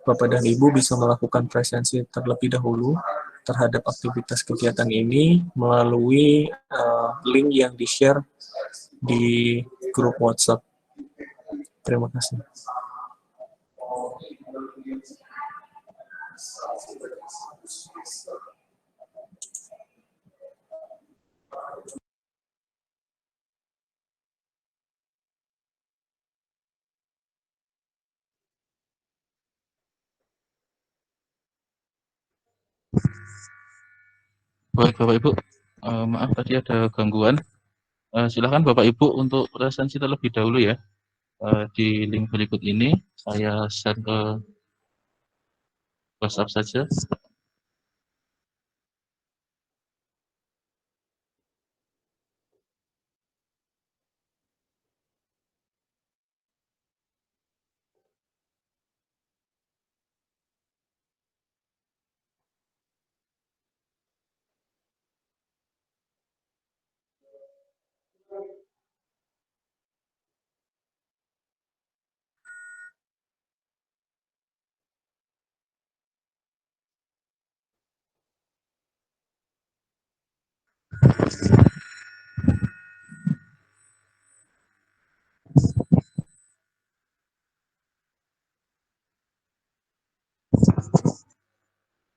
Bapak dan Ibu bisa melakukan presensi terlebih dahulu terhadap aktivitas kegiatan ini melalui link yang di-share di grup WhatsApp. Terima kasih. Baik Bapak Ibu, maaf tadi ada gangguan. Silahkan Bapak Ibu untuk presensi terlebih dahulu ya. Di link berikut ini saya share ke WhatsApp saja.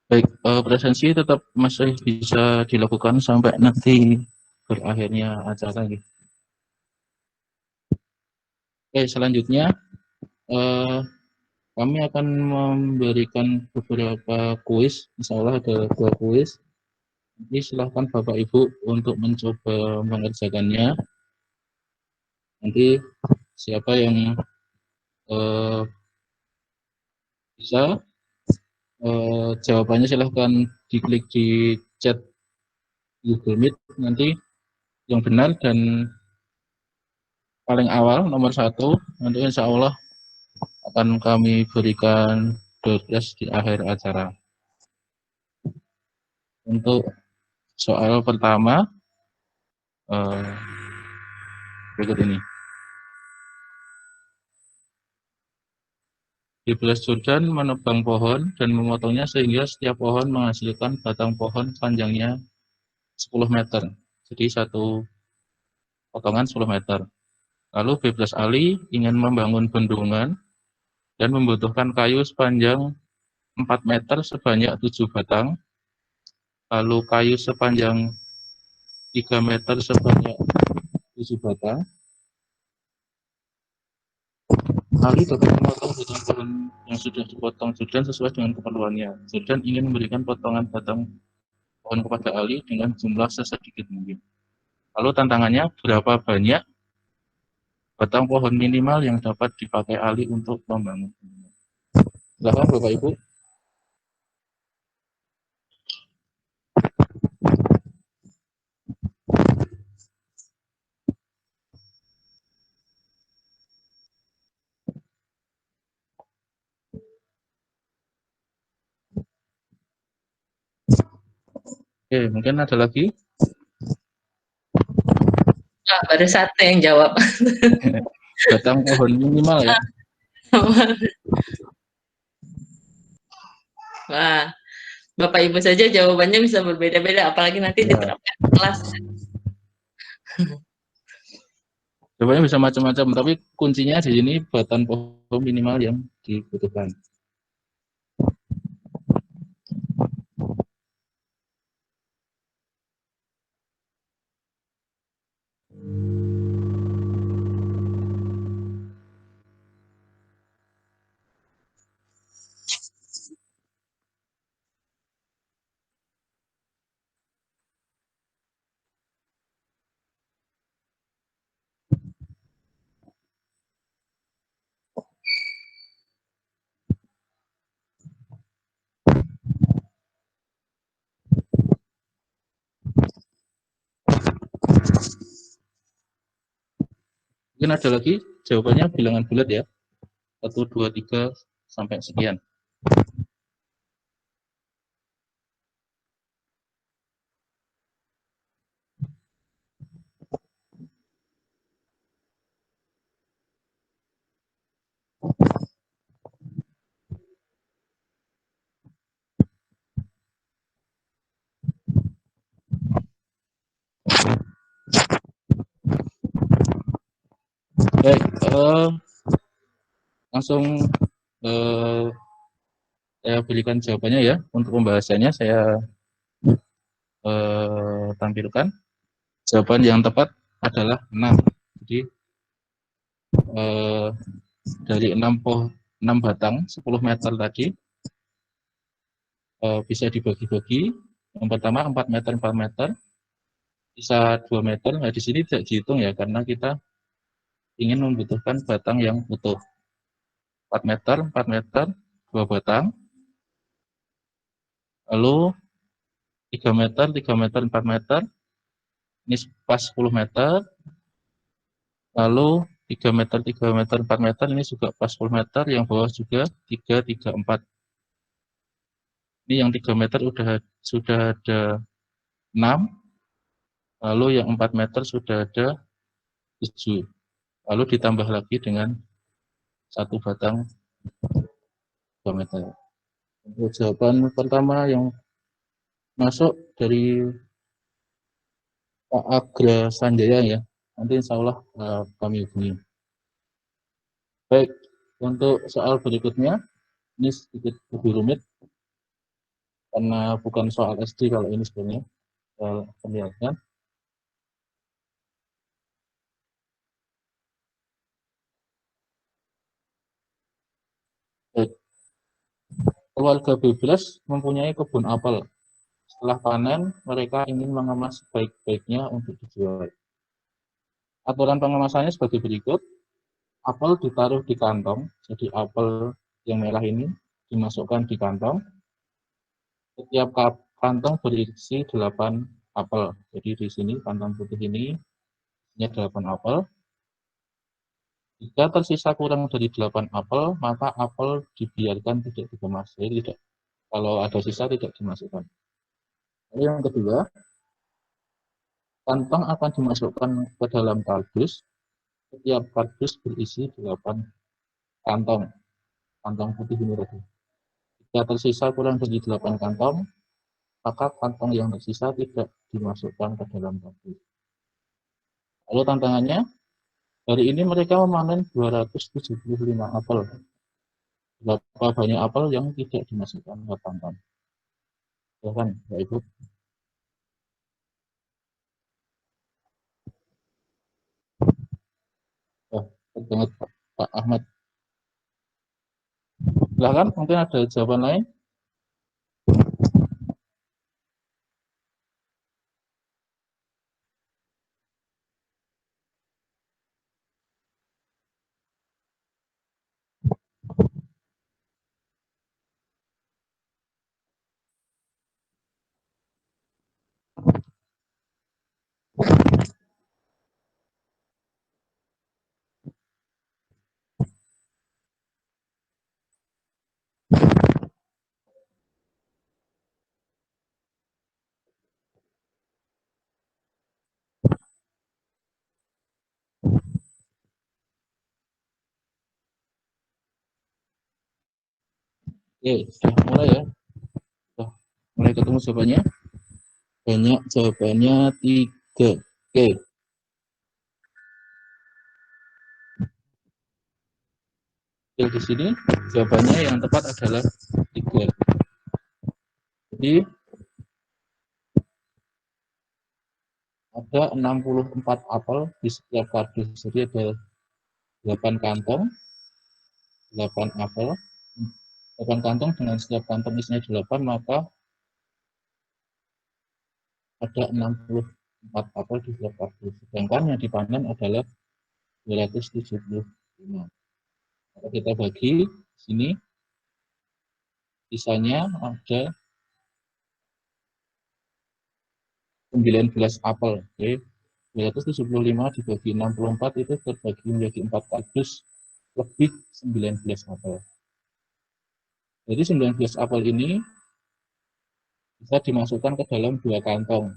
Baik, presensi tetap masih bisa dilakukan sampai nanti berakhirnya acara. Oke, selanjutnya kami akan memberikan beberapa kuis, insya Allah ada 2 kuis. Jadi silahkan Bapak Ibu untuk mencoba mengerjakannya. Nanti siapa yang bisa, jawabannya silahkan diklik di chat Google Meet nanti yang benar, dan paling awal nomor 1 nanti insya Allah akan kami berikan door prize di akhir acara. Untuk soal pertama berikut ini. 12 Jordan menebang pohon dan memotongnya sehingga setiap pohon menghasilkan batang pohon panjangnya 10 meter. Jadi satu potongan 10 meter. Lalu 12 Ali ingin membangun bendungan dan membutuhkan kayu sepanjang 4 meter sebanyak 7 batang. Lalu kayu sepanjang 3 meter sebanyak 7 batang. Ali dapat memotong batang pohon yang sudah dipotong Jordan sesuai dengan keperluannya. Jordan ingin memberikan potongan batang pohon kepada Ali dengan jumlah sesedikit mungkin. Lalu tantangannya, berapa banyak batang pohon minimal yang dapat dipakai Ali untuk membangun. Silakan Bapak Ibu. Oke, mungkin ada lagi. Baru satu yang jawab. Batang pohon minimal ya. Wah, Bapak Ibu saja jawabannya bisa berbeda-beda, apalagi nanti diterapkan di kelas. Jawabannya bisa macam-macam, tapi kuncinya di sini batang pohon minimal yang dibutuhkan. Mungkin ada lagi, jawabannya bilangan bulat ya. 1, 2, 3, sampai sekian. Baik, langsung saya berikan jawabannya ya. Untuk pembahasannya saya tampilkan. Jawaban yang tepat adalah 6. Jadi dari 6 batang 10 meter tadi bisa dibagi-bagi. Yang pertama 4 meter 4 meter, bisa 2 meter. Nah di sini tidak dihitung ya karena kita ingin membutuhkan batang yang utuh. 4 meter 4 meter 2 batang. Lalu 3 meter 3 meter 4 meter. Ini pas 10 meter. Lalu 3 meter 3 meter 4 meter ini juga pas 10 meter. Yang bawah juga 3 3 4. Ini yang 3 meter sudah ada 6. Lalu yang 4 meter sudah ada 7. Lalu ditambah lagi dengan 1 batang 2 meter. Untuk jawaban pertama yang masuk dari Pak Agra Sanjaya ya. Nanti insya Allah kami hubungi. Baik, untuk soal berikutnya, ini sedikit lebih rumit, karena bukan soal SD kalau ini sebenarnya. Saya perlihatkan. Baik. Keluarga Bebras mempunyai kebun apel. Setelah panen, mereka ingin mengemas sebaik-baiknya untuk dijual. Aturan pengemasannya sebagai berikut. Apel ditaruh di kantong, jadi apel yang merah ini dimasukkan di kantong. Setiap kantong berisi 8 apel. Jadi di sini kantong putih ini isinya 8 apel. Jika tersisa kurang dari 8 apel, maka apel dibiarkan tidak dikemas. Jadi tidak, kalau ada sisa tidak dimasukkan. Lalu yang kedua, kantong akan dimasukkan ke dalam kardus. Setiap kardus berisi 8 kantong. kantong putih ini tadi. Jika tersisa kurang dari 8 kantong, maka kantong yang tersisa tidak dimasukkan ke dalam tabung. Lalu tantangannya, hari ini mereka memanen 275 apel. Berapa banyak apel yang tidak dimasukkan ke kantong? Silahkan, Bapak Ibu. Banget Pak Ahmad. Silahkan, mungkin ada jawaban lain. Oke, sudah mulai ya. Sudah mulai ketemu jawabannya. Banyak jawabannya 3. Oke. Di sini jawabannya yang tepat adalah 3. Jadi ada 64 apel di setiap kardus. Jadi ada 8 kantong, 8 apel, 8 kantong dengan setiap kantong isinya 8, maka ada 64 apel di setiap kardus. Sedangkan yang dipanen adalah 275. Kalau kita bagi sini, sisanya ada 19 apel. Oke. 275 dibagi 64 itu terbagi menjadi 4 kardus lebih 19 apel. Jadi 19 apel ini bisa dimasukkan ke dalam 2 kantong.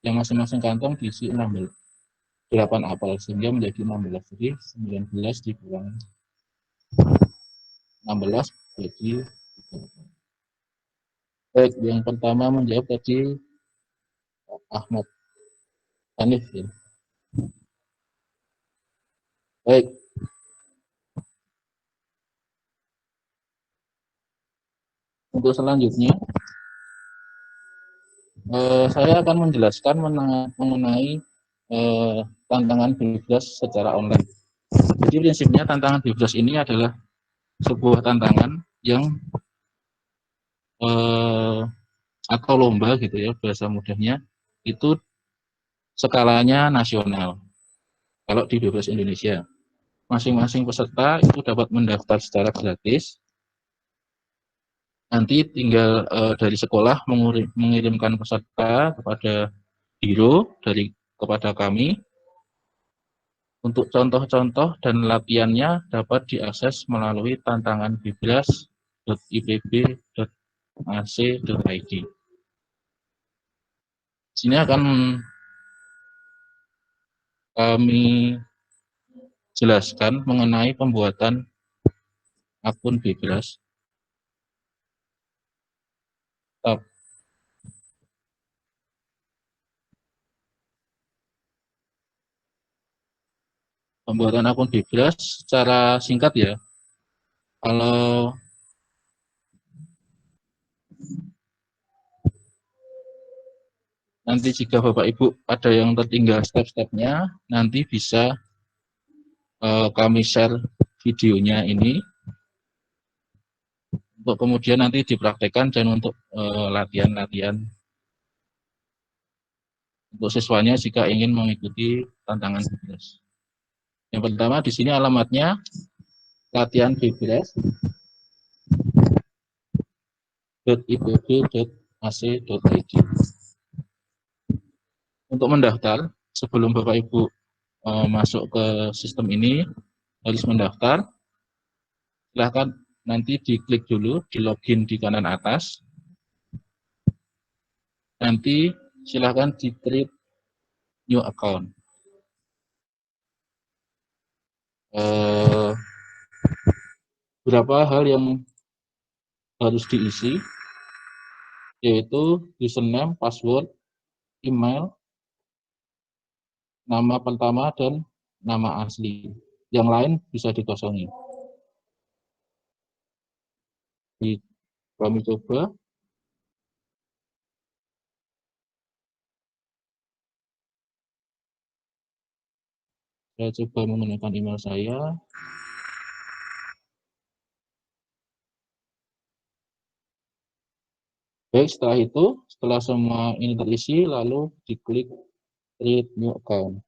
Yang masing-masing kantong diisi 8 apel sehingga menjadi 16. Jadi 19 dikurang 16 jadi 3. Baik, yang pertama menjawab tadi Ahmad Hanif ya. Baik. Untuk selanjutnya saya akan menjelaskan mengenai tantangan Bebras secara online. Jadi prinsipnya tantangan Bebras ini adalah sebuah tantangan yang atau lomba gitu ya, bahasa mudahnya itu skalanya nasional. Kalau di Bebras Indonesia, masing-masing peserta itu dapat mendaftar secara gratis. Nanti tinggal dari sekolah mengirimkan peserta kepada biro kepada kami. Untuk contoh-contoh dan latihannya dapat diakses melalui tantangan bebras.ipb.ac.id. Sini akan kami jelaskan mengenai pembuatan akun Bebras. Pembuatan akun Bebras secara singkat ya. Kalau nanti jika Bapak Ibu ada yang tertinggal step-stepnya, nanti bisa kami share videonya ini untuk kemudian nanti dipraktekkan dan untuk latihan-latihan untuk siswanya jika ingin mengikuti tantangan Bebras. Yang pertama di sini alamatnya latihan bebras.ipb.ac.id. Untuk mendaftar, sebelum Bapak Ibu masuk ke sistem ini, harus mendaftar. Silahkan nanti diklik dulu, di login di kanan atas. Nanti silahkan di create new account. beberapa hal yang harus diisi, yaitu username, password, email, nama pertama, dan nama asli. Yang lain bisa dikosongi. Kami coba. Saya coba menggunakan email saya. Baik, setelah itu, setelah semua ini terisi, lalu diklik Create New Account.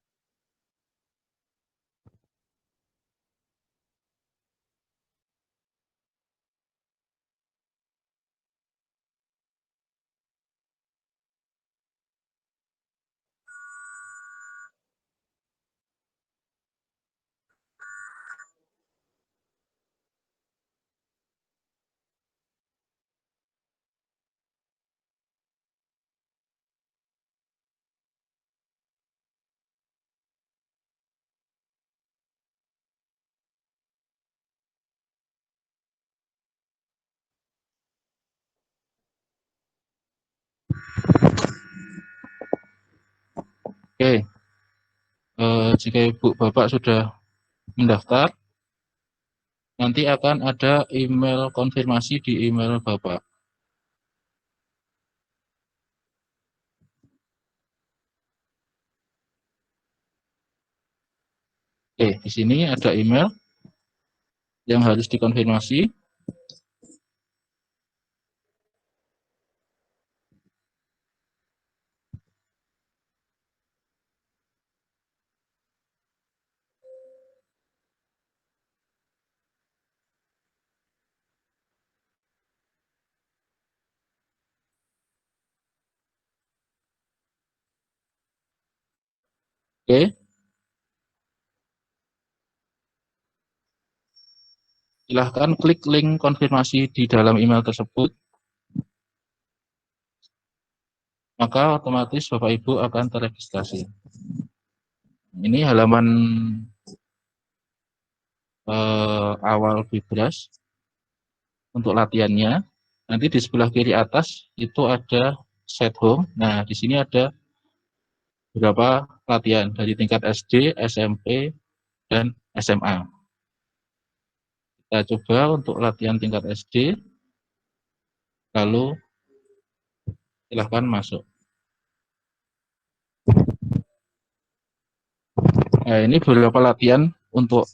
Oke, jika Ibu Bapak sudah mendaftar, nanti akan ada email konfirmasi di email Bapak. Oke, di sini ada email yang harus dikonfirmasi. Oke, silahkan klik link konfirmasi di dalam email tersebut, maka otomatis Bapak Ibu akan terregistrasi. Ini halaman awal Bebras untuk latihannya. Nanti di sebelah kiri atas itu ada set home. Nah, di sini ada beberapa latihan dari tingkat SD, SMP, dan SMA. Kita coba untuk latihan tingkat SD, lalu silahkan masuk. Nah, ini beberapa latihan untuk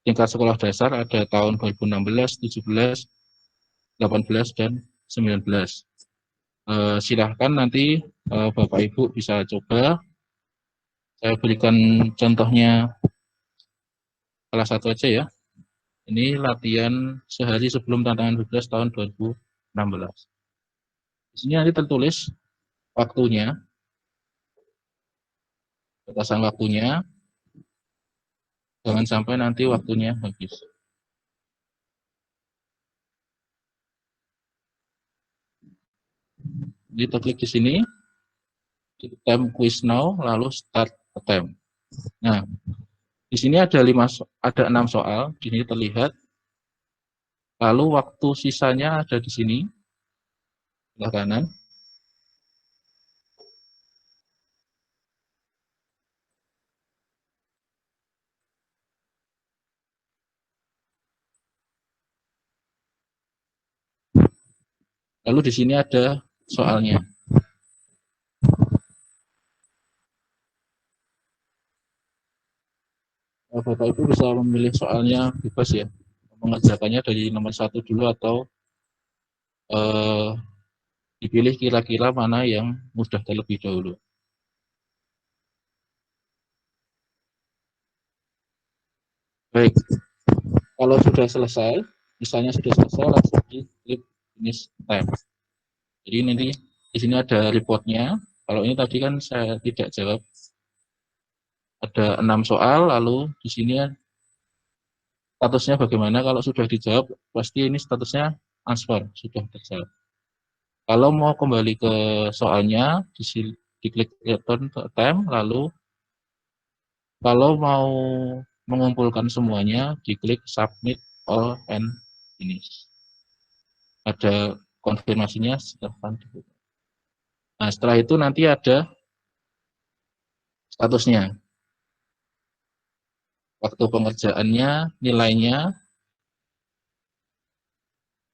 tingkat sekolah dasar, ada tahun 2016, 17, 18, dan 19. Silahkan nanti Bapak Ibu bisa coba. Saya berikan contohnya kelas 1 aja ya. Ini latihan sehari sebelum tantangan Bebras tahun 2016. Di sini nanti tertulis waktunya, batasan waktunya, jangan sampai nanti waktunya habis. Jadi klik di sini, time quiz now, lalu start attempt. Nah, di sini ada 6 soal, di sini terlihat. Lalu waktu sisanya ada di sini, sebelah kanan. Lalu di sini ada soalnya. Bapak Ibu bisa memilih soalnya bebas ya, mengerjakannya dari nomor 1 dulu atau dipilih kira-kira mana yang mudah terlebih dahulu. Baik, kalau sudah selesai, misalnya sudah selesai, langsung klik finish time. Jadi nanti di sini ada reportnya. Kalau ini tadi kan saya tidak jawab, ada 6 soal, lalu di sini statusnya bagaimana. Kalau sudah dijawab, pasti ini statusnya answer, sudah terjawab. Kalau mau kembali ke soalnya, diklik return to time, lalu Kalau mau mengumpulkan semuanya, diklik submit all and finish. Ada konfirmasinya, silahkan dibuka. Nah, setelah itu nanti ada statusnya, waktu pengerjaannya, nilainya,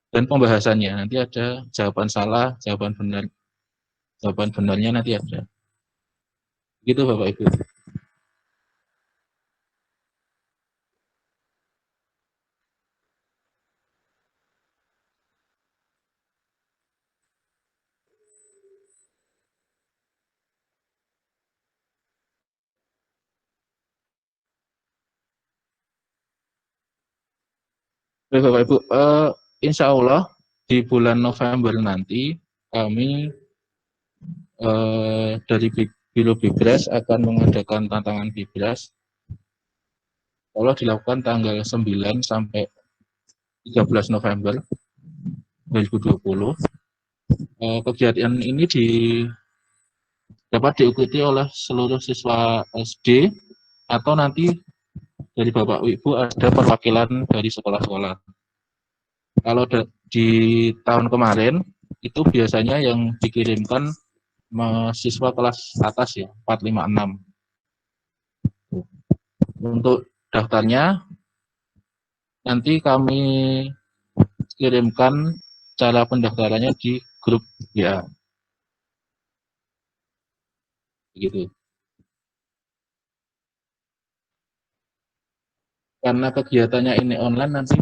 dan pembahasannya. Nanti ada jawaban salah, jawaban benar. Jawaban benarnya nanti ada. Gitu Bapak Ibu. Oke Bapak Ibu, insya Allah di bulan November nanti kami dari Biro Bibras akan mengadakan tantangan Bibras. Kalau dilakukan tanggal 9 sampai 13 November 2020. Kegiatan ini dapat diikuti oleh seluruh siswa SD atau nanti dari Bapak Ibu ada perwakilan dari sekolah-sekolah. Kalau di tahun kemarin itu biasanya yang dikirimkan mahasiswa kelas atas ya, 456. Untuk daftarnya nanti kami kirimkan cara pendaftarannya di grup WA. Begitu. Karena kegiatannya ini online nanti,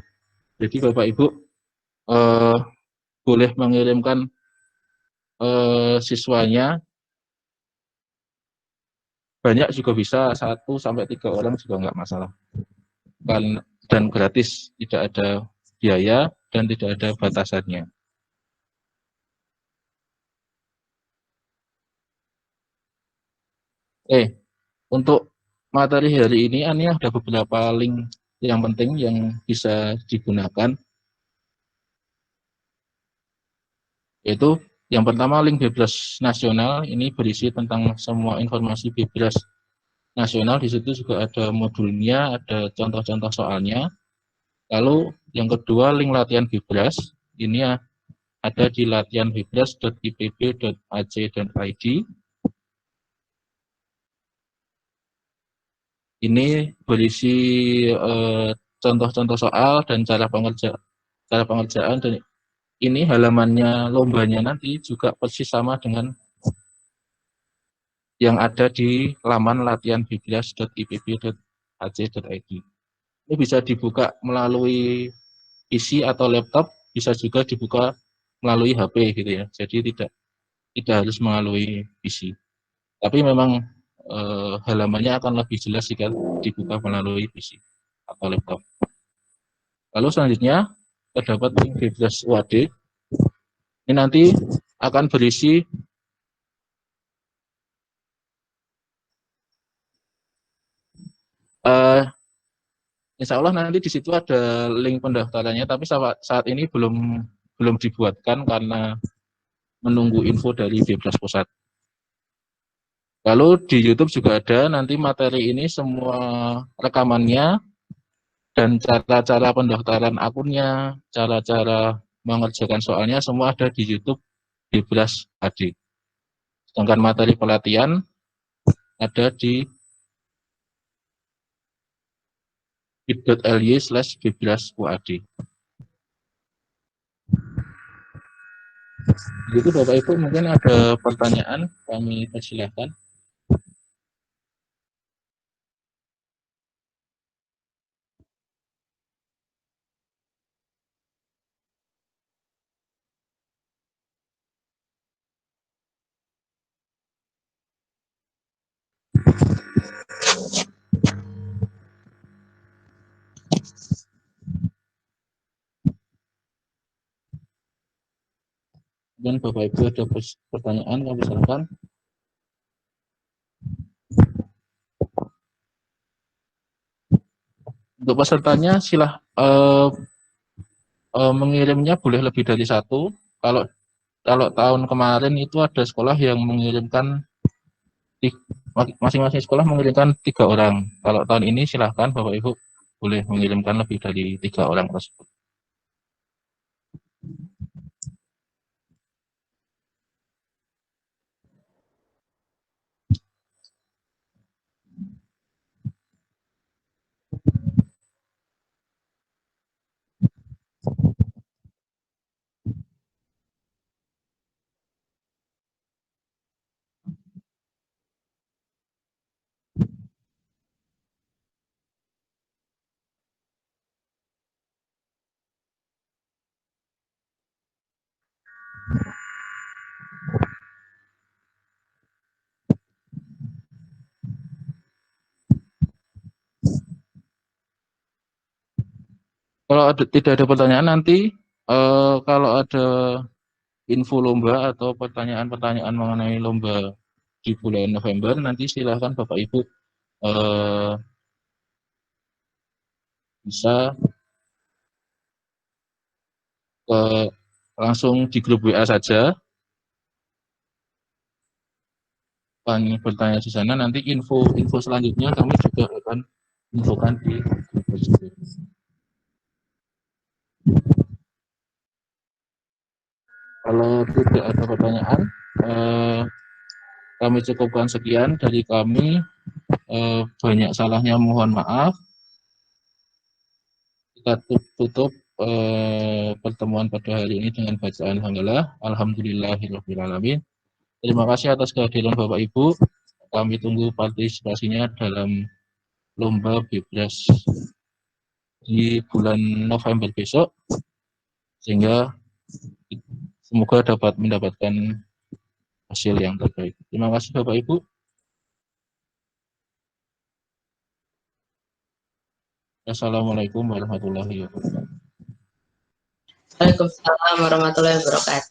jadi Bapak Ibu boleh mengirimkan siswanya banyak juga bisa, 1 sampai 3 orang juga nggak masalah. Dan gratis, tidak ada biaya dan tidak ada batasannya. Untuk materi hari ini ada beberapa link yang penting yang bisa digunakan, yaitu yang pertama link Bibras Nasional. Ini berisi tentang semua informasi Bibras Nasional. Di situ juga ada modulnya, ada contoh-contoh soalnya. Lalu yang kedua link latihan Bibras, ini ada di latihanbibras.ipb.ac.id. Ini berisi contoh-contoh soal dan cara pengerjaan, dan ini halamannya lombanya nanti juga persis sama dengan yang ada di laman latihanbibras.ipb.ac.id. Ini bisa dibuka melalui PC atau laptop, bisa juga dibuka melalui HP gitu ya. Jadi tidak harus melalui PC. Tapi memang halamannya akan lebih jelas jika dibuka melalui PC atau laptop. Lalu selanjutnya terdapat link Bibras UAD. Ini nanti akan berisi insya Allah nanti di situ ada link pendaftarannya, tapi saat ini belum dibuatkan karena menunggu info dari Bibras Pusat. Lalu di YouTube juga ada nanti materi ini semua rekamannya dan cara-cara pendaftaran akunnya, cara-cara mengerjakan soalnya semua ada di YouTube Bibras AD. Sedangkan materi pelatihan ada di bit.ly/bibrasuad. Gitu Bapak Ibu, mungkin ada pertanyaan, kami persilahkan. Dan Bapak Ibu ada pertanyaan, kami silakan. Untuk pesertanya mengirimnya boleh lebih dari 1. Kalau tahun kemarin itu ada sekolah yang mengirimkan masing-masing sekolah mengirimkan 3 orang. Kalau tahun ini silahkan Bapak Ibu boleh mengirimkan lebih dari 3 orang tersebut. Kalau tidak ada pertanyaan nanti, kalau ada info lomba atau pertanyaan-pertanyaan mengenai lomba di bulan November, nanti silahkan Bapak Ibu bisa langsung di grup WA saja, kami bertanya di sana. Nanti info selanjutnya kami juga akan infokan di grup tersebut. Kalau tidak ada pertanyaan, kami cukupkan sekian dari kami. Banyak salahnya mohon maaf. Kita tutup pertemuan pada hari ini dengan bacaan hamdalah. Alhamdulillahirabbil alamin. Terima kasih atas kehadiran Bapak Ibu. Kami tunggu partisipasinya dalam lomba Bebras di bulan November besok, sehingga semoga dapat mendapatkan hasil yang terbaik. Terima kasih Bapak Ibu. Assalamualaikum warahmatullahi wabarakatuh. Waalaikumsalam warahmatullahi wabarakatuh.